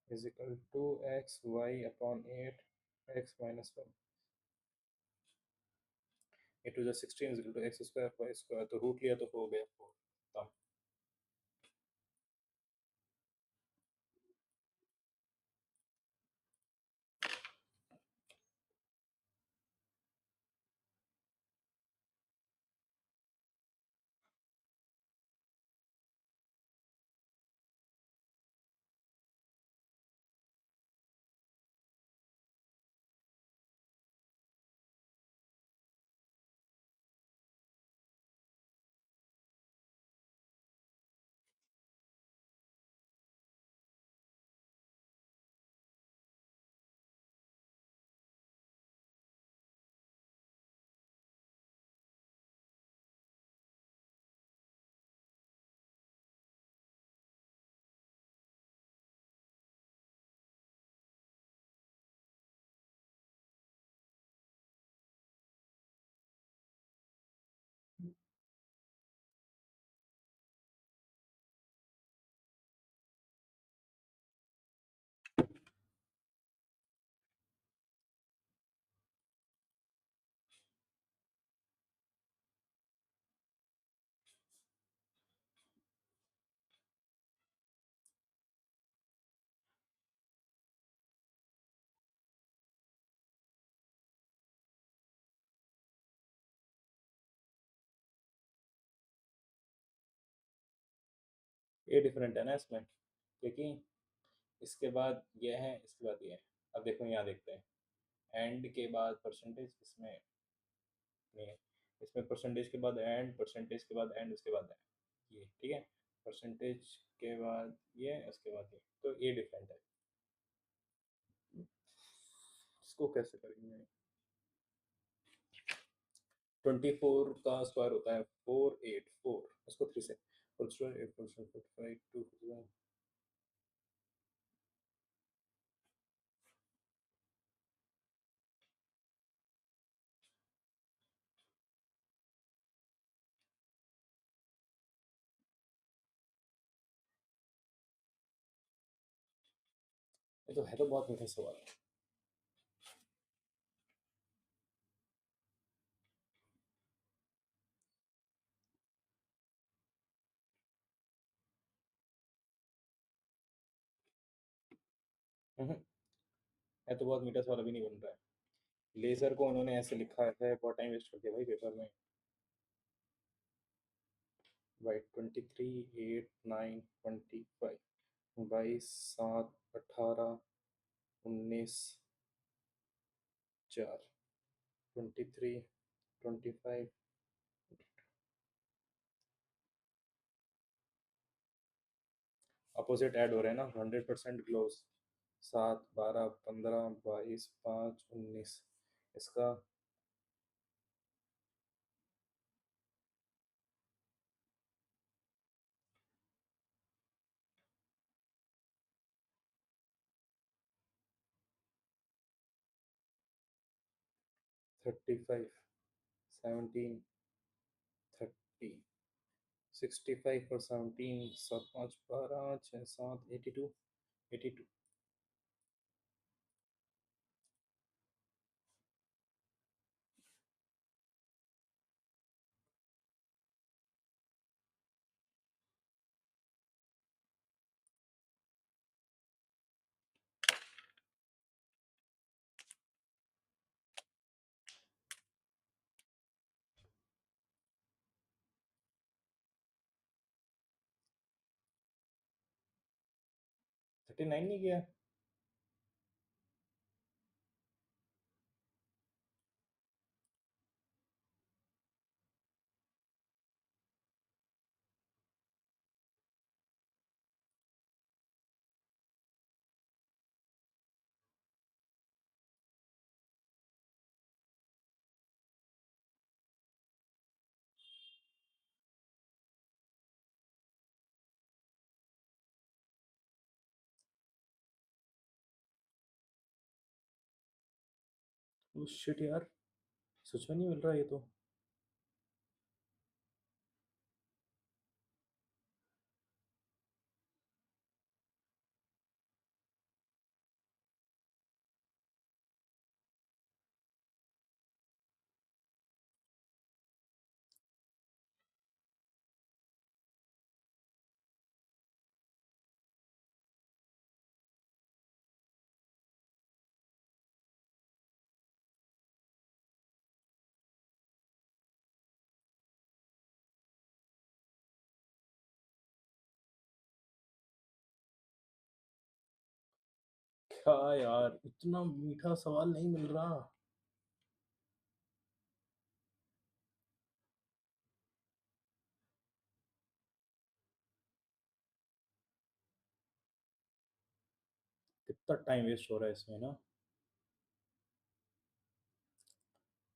is equal to X Y upon 8 x - 1, 8 2 जा 16 is equal to X square Y square, तो रूट लिया तो हो गया 4। ये डिफरेंट है ना इसमें, क्योंकि इसके बाद ये है, इसके बाद ये है। अब देखो यहाँ देखते हैं, एंड के बाद परसेंटेज, इसमें नहीं है, इसमें परसेंटेज के बाद एंड, परसेंटेज के बाद एंड, उसके बाद है ये, ठीक है, परसेंटेज के बाद ये, उसके बाद ये, तो ये डिफरेंट है। इसको कैसे करेंगे? 24 का स्क्वायर होता है 484, उसको 3 से, होल स्क्वायर 8 45 2 ये तो है तो बहुत मीठा सवाल। है। है तो बहुत मीठा सवाल, अभी नहीं बन रहा है। लेजर को उन्होंने ऐसे लिखा है, बहुत टाइम वेस्ट कर दिया भाई पेपर में। भाई 23, 8, 9, 25, 22, 7, 18, 19, 4, 23, 25। अपोजिट ऐड हो रहे हैं ना, 100% क्लोज। 7, 12, 15, 22, 5, 19। इसका 35, 17, 30, 65 और 17, 7, 5, 12, 6, 7, 82, 82। 39 नहीं किया? शिट यार, सच में नहीं मिल रहा ये तो। क्या यार, इतना मीठा सवाल नहीं मिल रहा। कितना टाइम वेस्ट हो रहा है इसमें ना।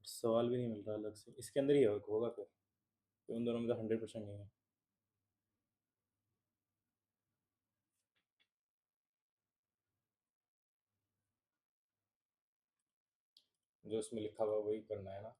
सवाल भी नहीं मिल रहा अलग से, इसके अंदर ही होगा फिर। तो उन दोनों में तो 100% नहीं है। जो उसमें लिखा हुआ वही करना है ना।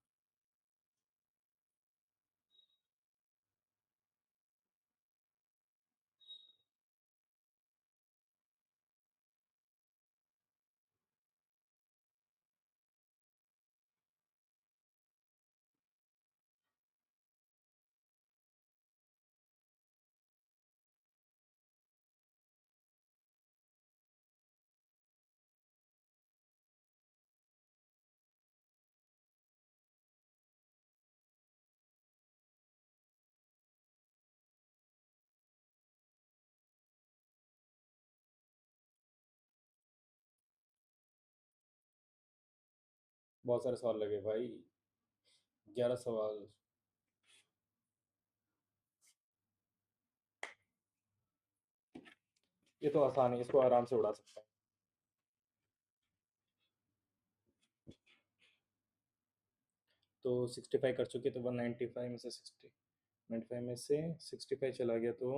बहुत सारे सवाल लगे भाई। 11 सवाल। ये तो आसान है, इसको आराम से उड़ा सकते हैं। तो 65 कर चुके, तो 195 में से 95 में से 65 चला गया तो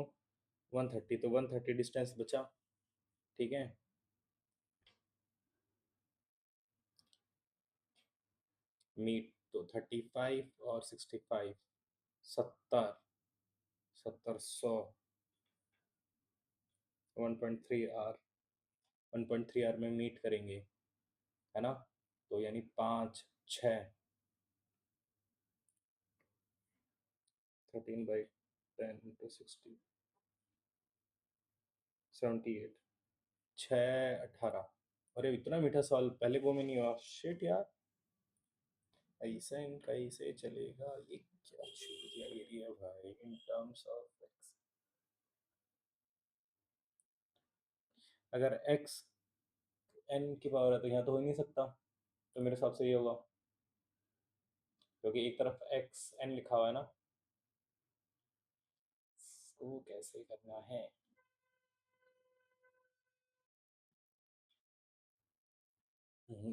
130, तो 130 डिस्टेंस बचा। ठीक है। मीट तो 35 और 65, 70, 70, 100, 1.3 आर। 1.3 आवर में मीट करेंगे, है ना? तो यानी 5 6 13/10 × 60 78 6 18। अरे इतना मीठा सवाल पहले वो में नहीं हुआ, शिट यार। ऐसा इनका ऐसे चलेगा, ये क्या चूतिया एरिया भाई इन टर्म्स ऑफ एक्स। अगर एक्स एन की पावर है तो यहाँ तो हो ही नहीं सकता, तो मेरे हिसाब से ये होगा, क्योंकि एक तरफ एक्स एन लिखा हुआ है ना। तो कैसे करना है?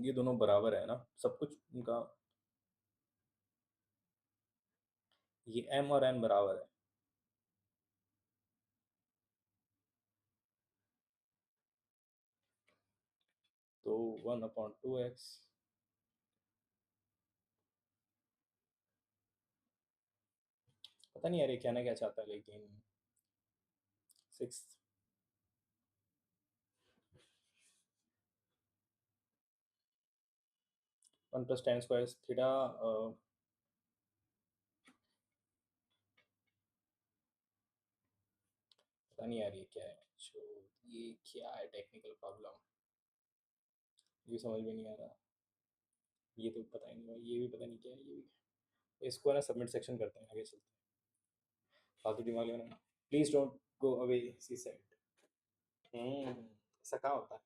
ये दोनों बराबर है ना सब कुछ उनका। ये एम और एन बराबर है, तो 1/2x। पता नहीं यार ये कहना क्या चाहता है, लेकिन 6 1 + tan² थीटा। पता नहीं यार ये क्या है, जो ये क्या है टेक्निकल प्रॉब्लम, ये समझ में नहीं आ रहा। ये तो पता ही नहीं भाई, ये भी पता नहीं क्या है, ये भी। इसको है ना सबमिट सेक्शन करते हैं, आगे चलते हैं। फालतू दिमाग लेना। Please don't go away, she said. ऐसा कहाँ होता है?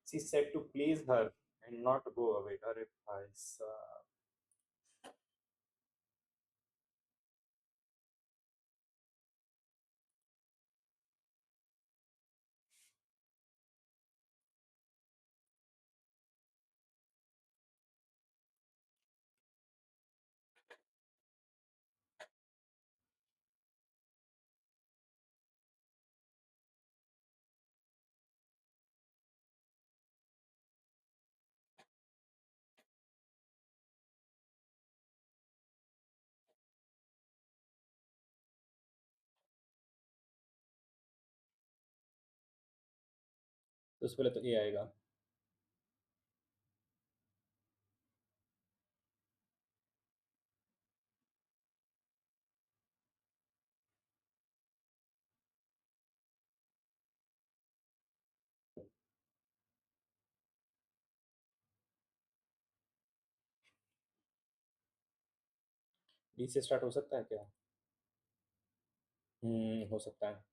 She said to please her and not go away. अरे भाई साहब। तो उससे पहले तो ए आएगा। बी से स्टार्ट हो सकता है क्या? हो सकता है।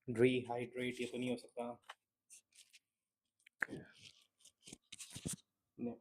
रिहाइड्रेट, ये तो नहीं हो सकता। नहीं।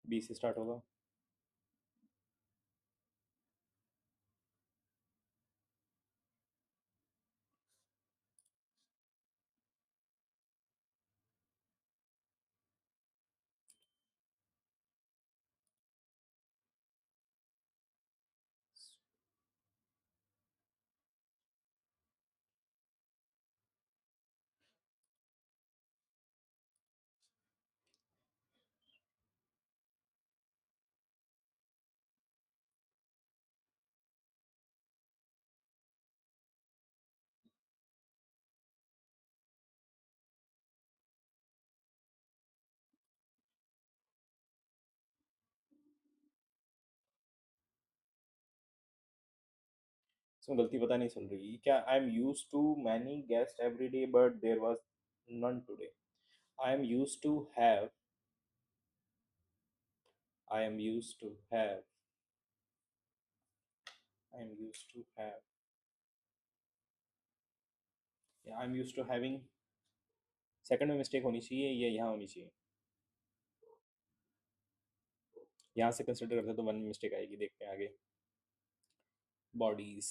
बी से स्टार्ट होगा। इसमें गलती पता नहीं चल रही क्या। I am use to many guest every day but there was none today. I am use to have, I am use to have, I am use to have, I am use to having. Second में mistake होनी चाहिए, ये यहाँ होनी चाहिए। यहाँ से consider करते हैं तो वन में मिस्टेक आएगी, देखते हैं आगे। Bodies,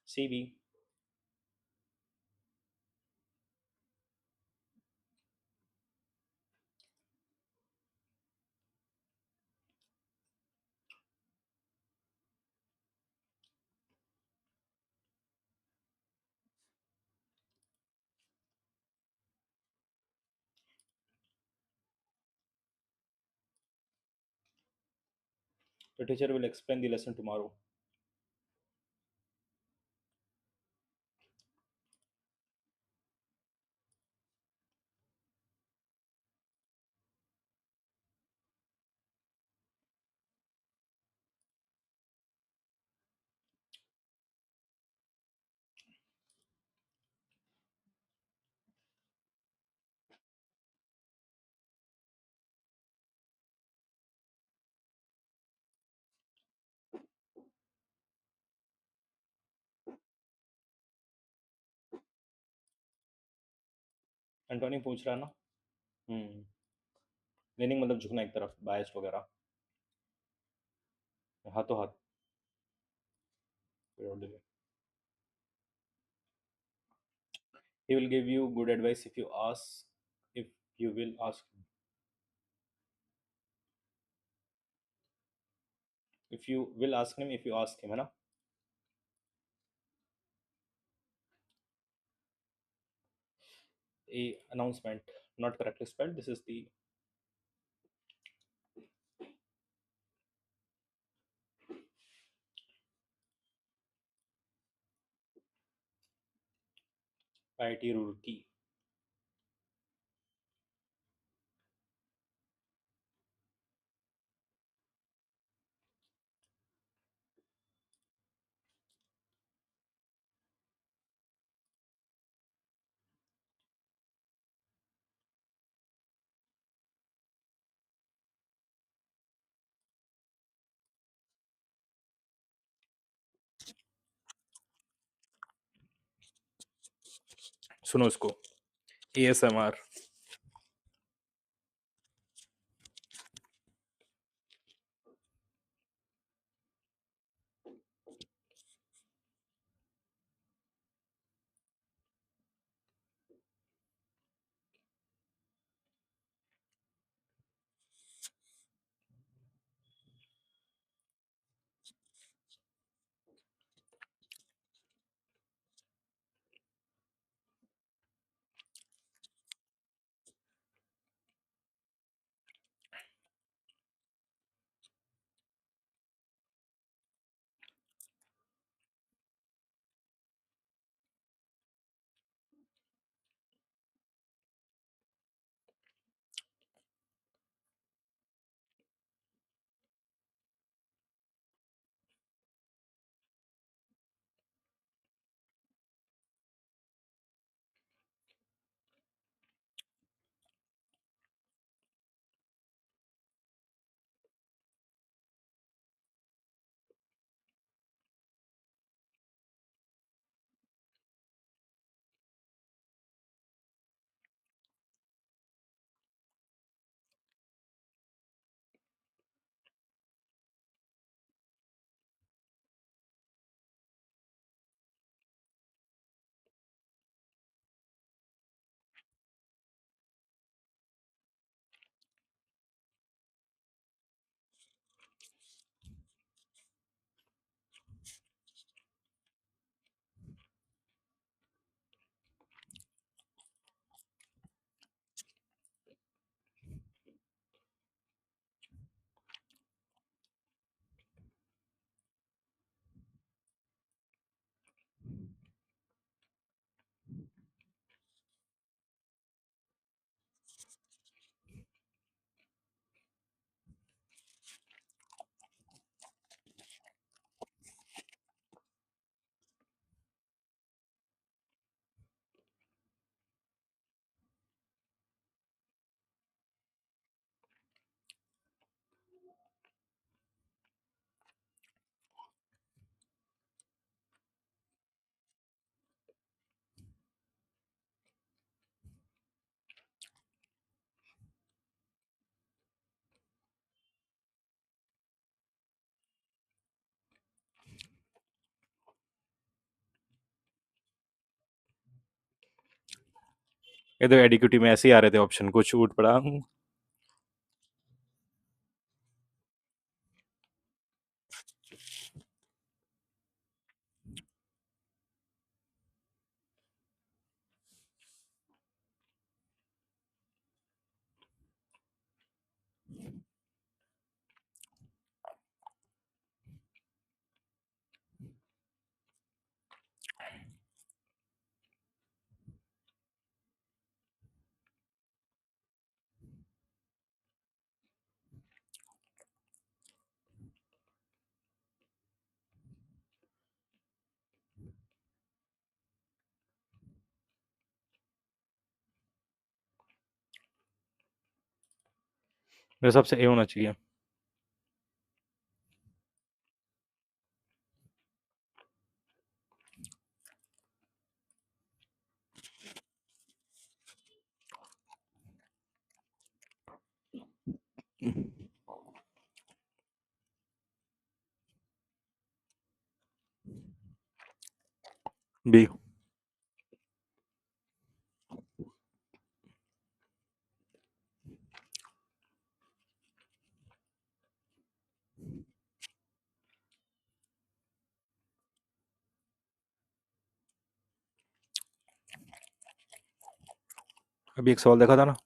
C B. The teacher will explain the lesson tomorrow. Antonym पूछ रहा ना। हम्म। लेनिंग मतलब झुकना एक तरफ, बायस्ड वगैरह। हाथों हाथ। He will give you good advice if you ask, if you will ask him. If you will ask him, if you ask him, है ना। A announcement, not correctly spelled. This is the IIT Roorkee. सुनो इसको, ASMR। ये तो एडिक्यूटी में ऐसे ही आ रहे थे ऑप्शन, कुछ छूट पड़ा। मेरे हिसाब से ए होना चाहिए। बी। अभी एक सवाल देखा था ना।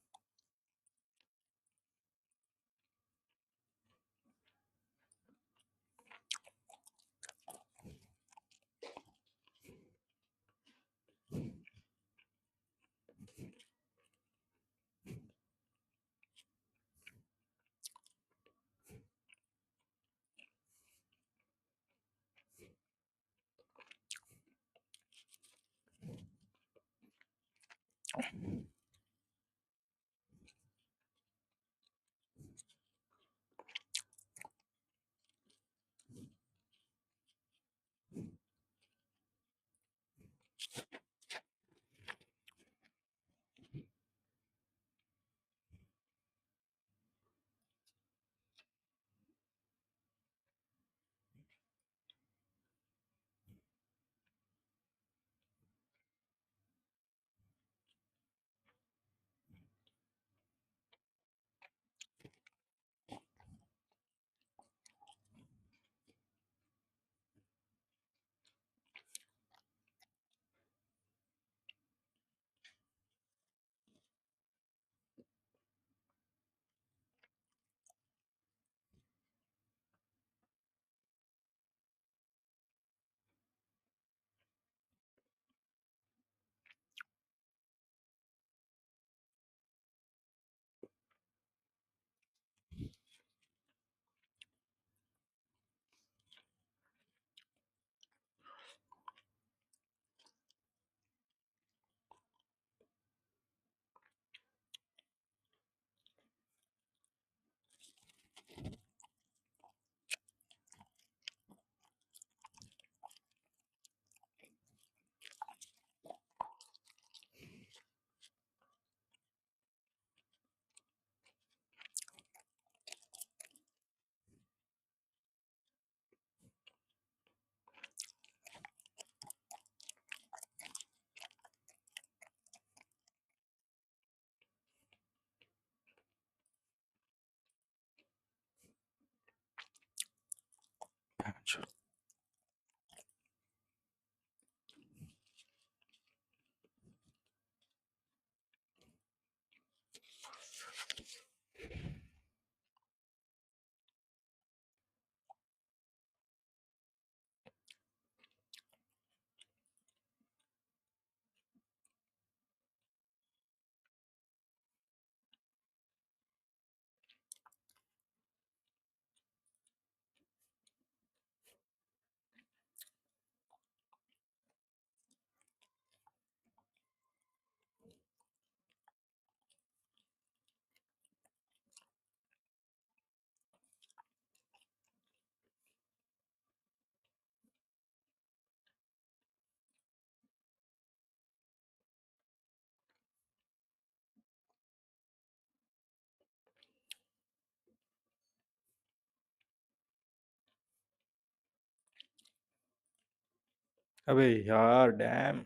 अच्छा। अबे यार डैम।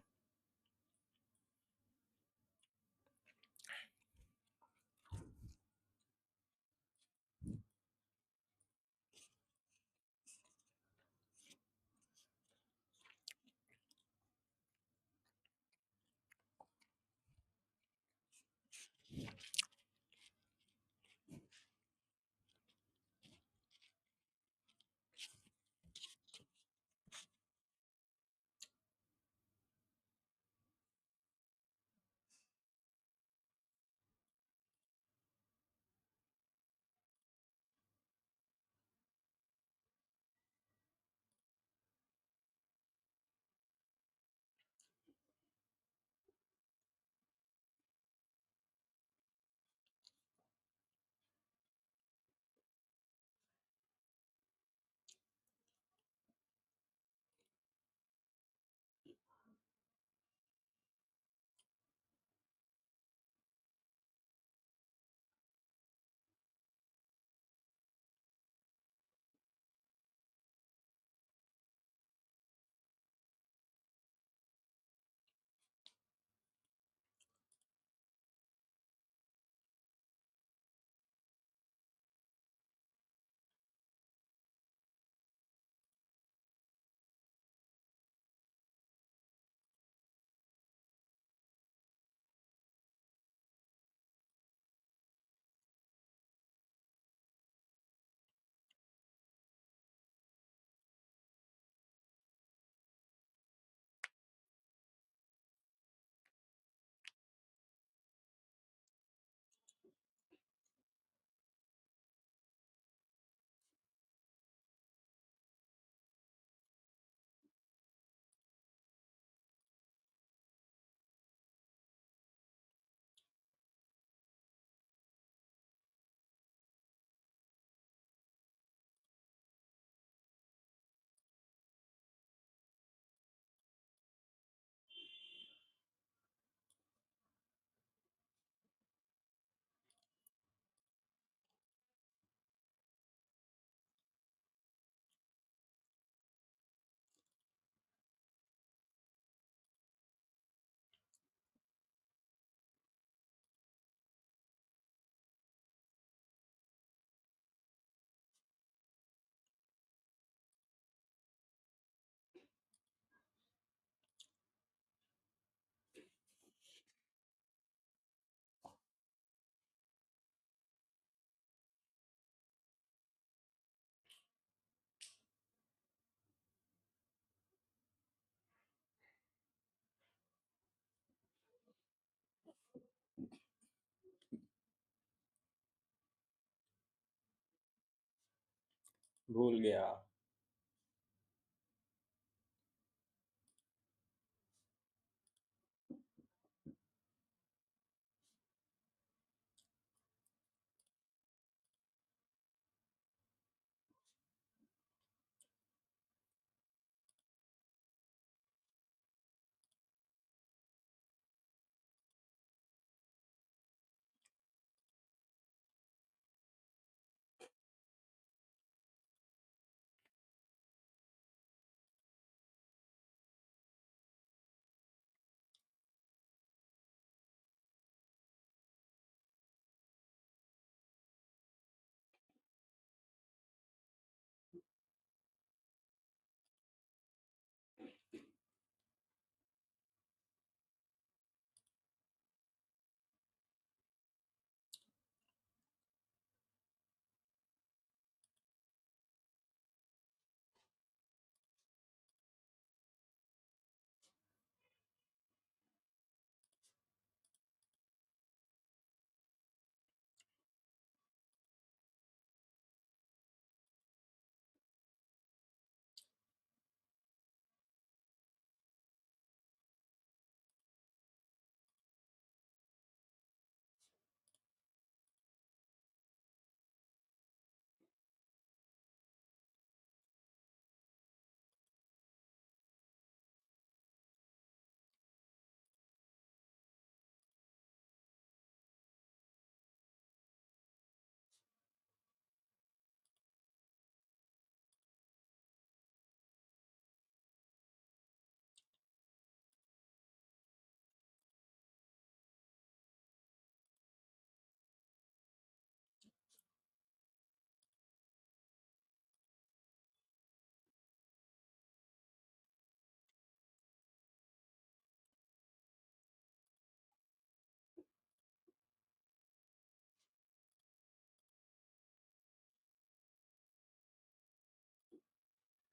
भूल गया।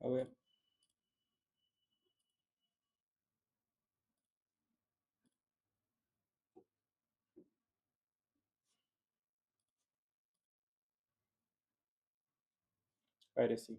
अबे पायरेसी।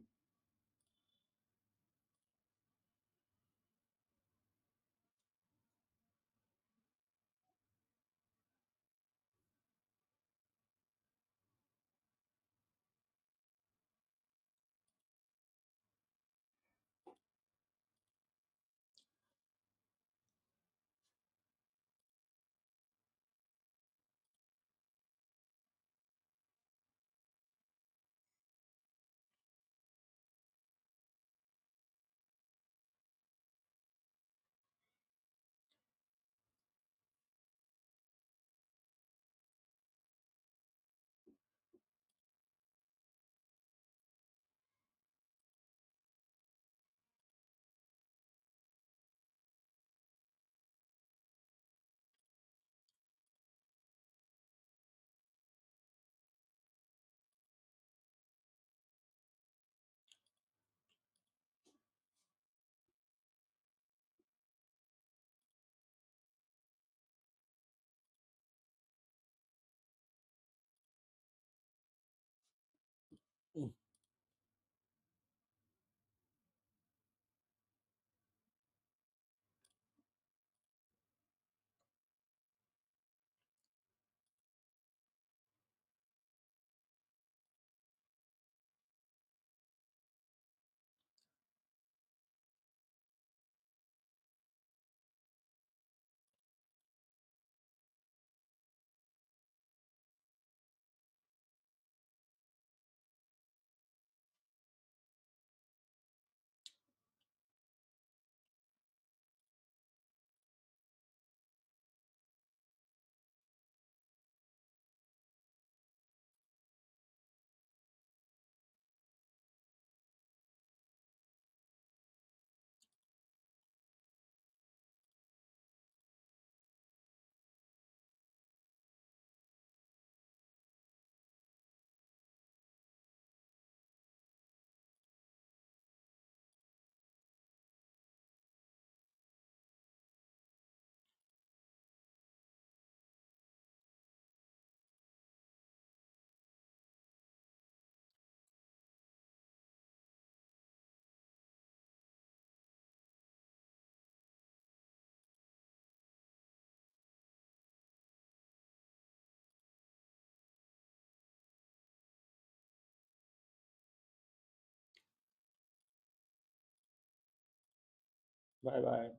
Bye bye.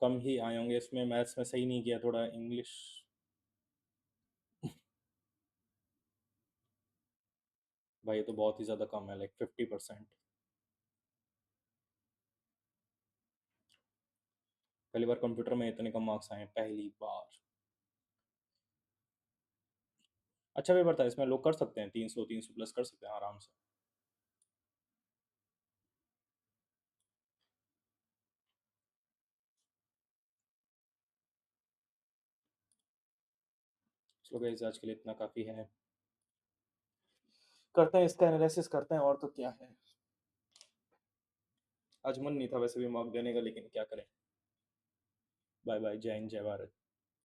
कम ही आए होंगे इसमें, मैथ्स में सही नहीं किया, थोड़ा इंग्लिश। भाई ये तो बहुत ही ज़्यादा कम है, लाइक 50%। पहली बार कंप्यूटर में इतने कम मार्क्स आए हैं, पहली बार। अच्छा पेपर था, इसमें लोग कर सकते हैं, 300 प्लस कर सकते हैं आराम से। चलो गाइस, आज के लिए इतना काफ़ी है। करते हैं इसका एनालिसिस करते हैं, और तो क्या है। आज मन नहीं था वैसे भी मार्क देने का, लेकिन क्या करें। बाय बाय, जय हिंद, जय भारत।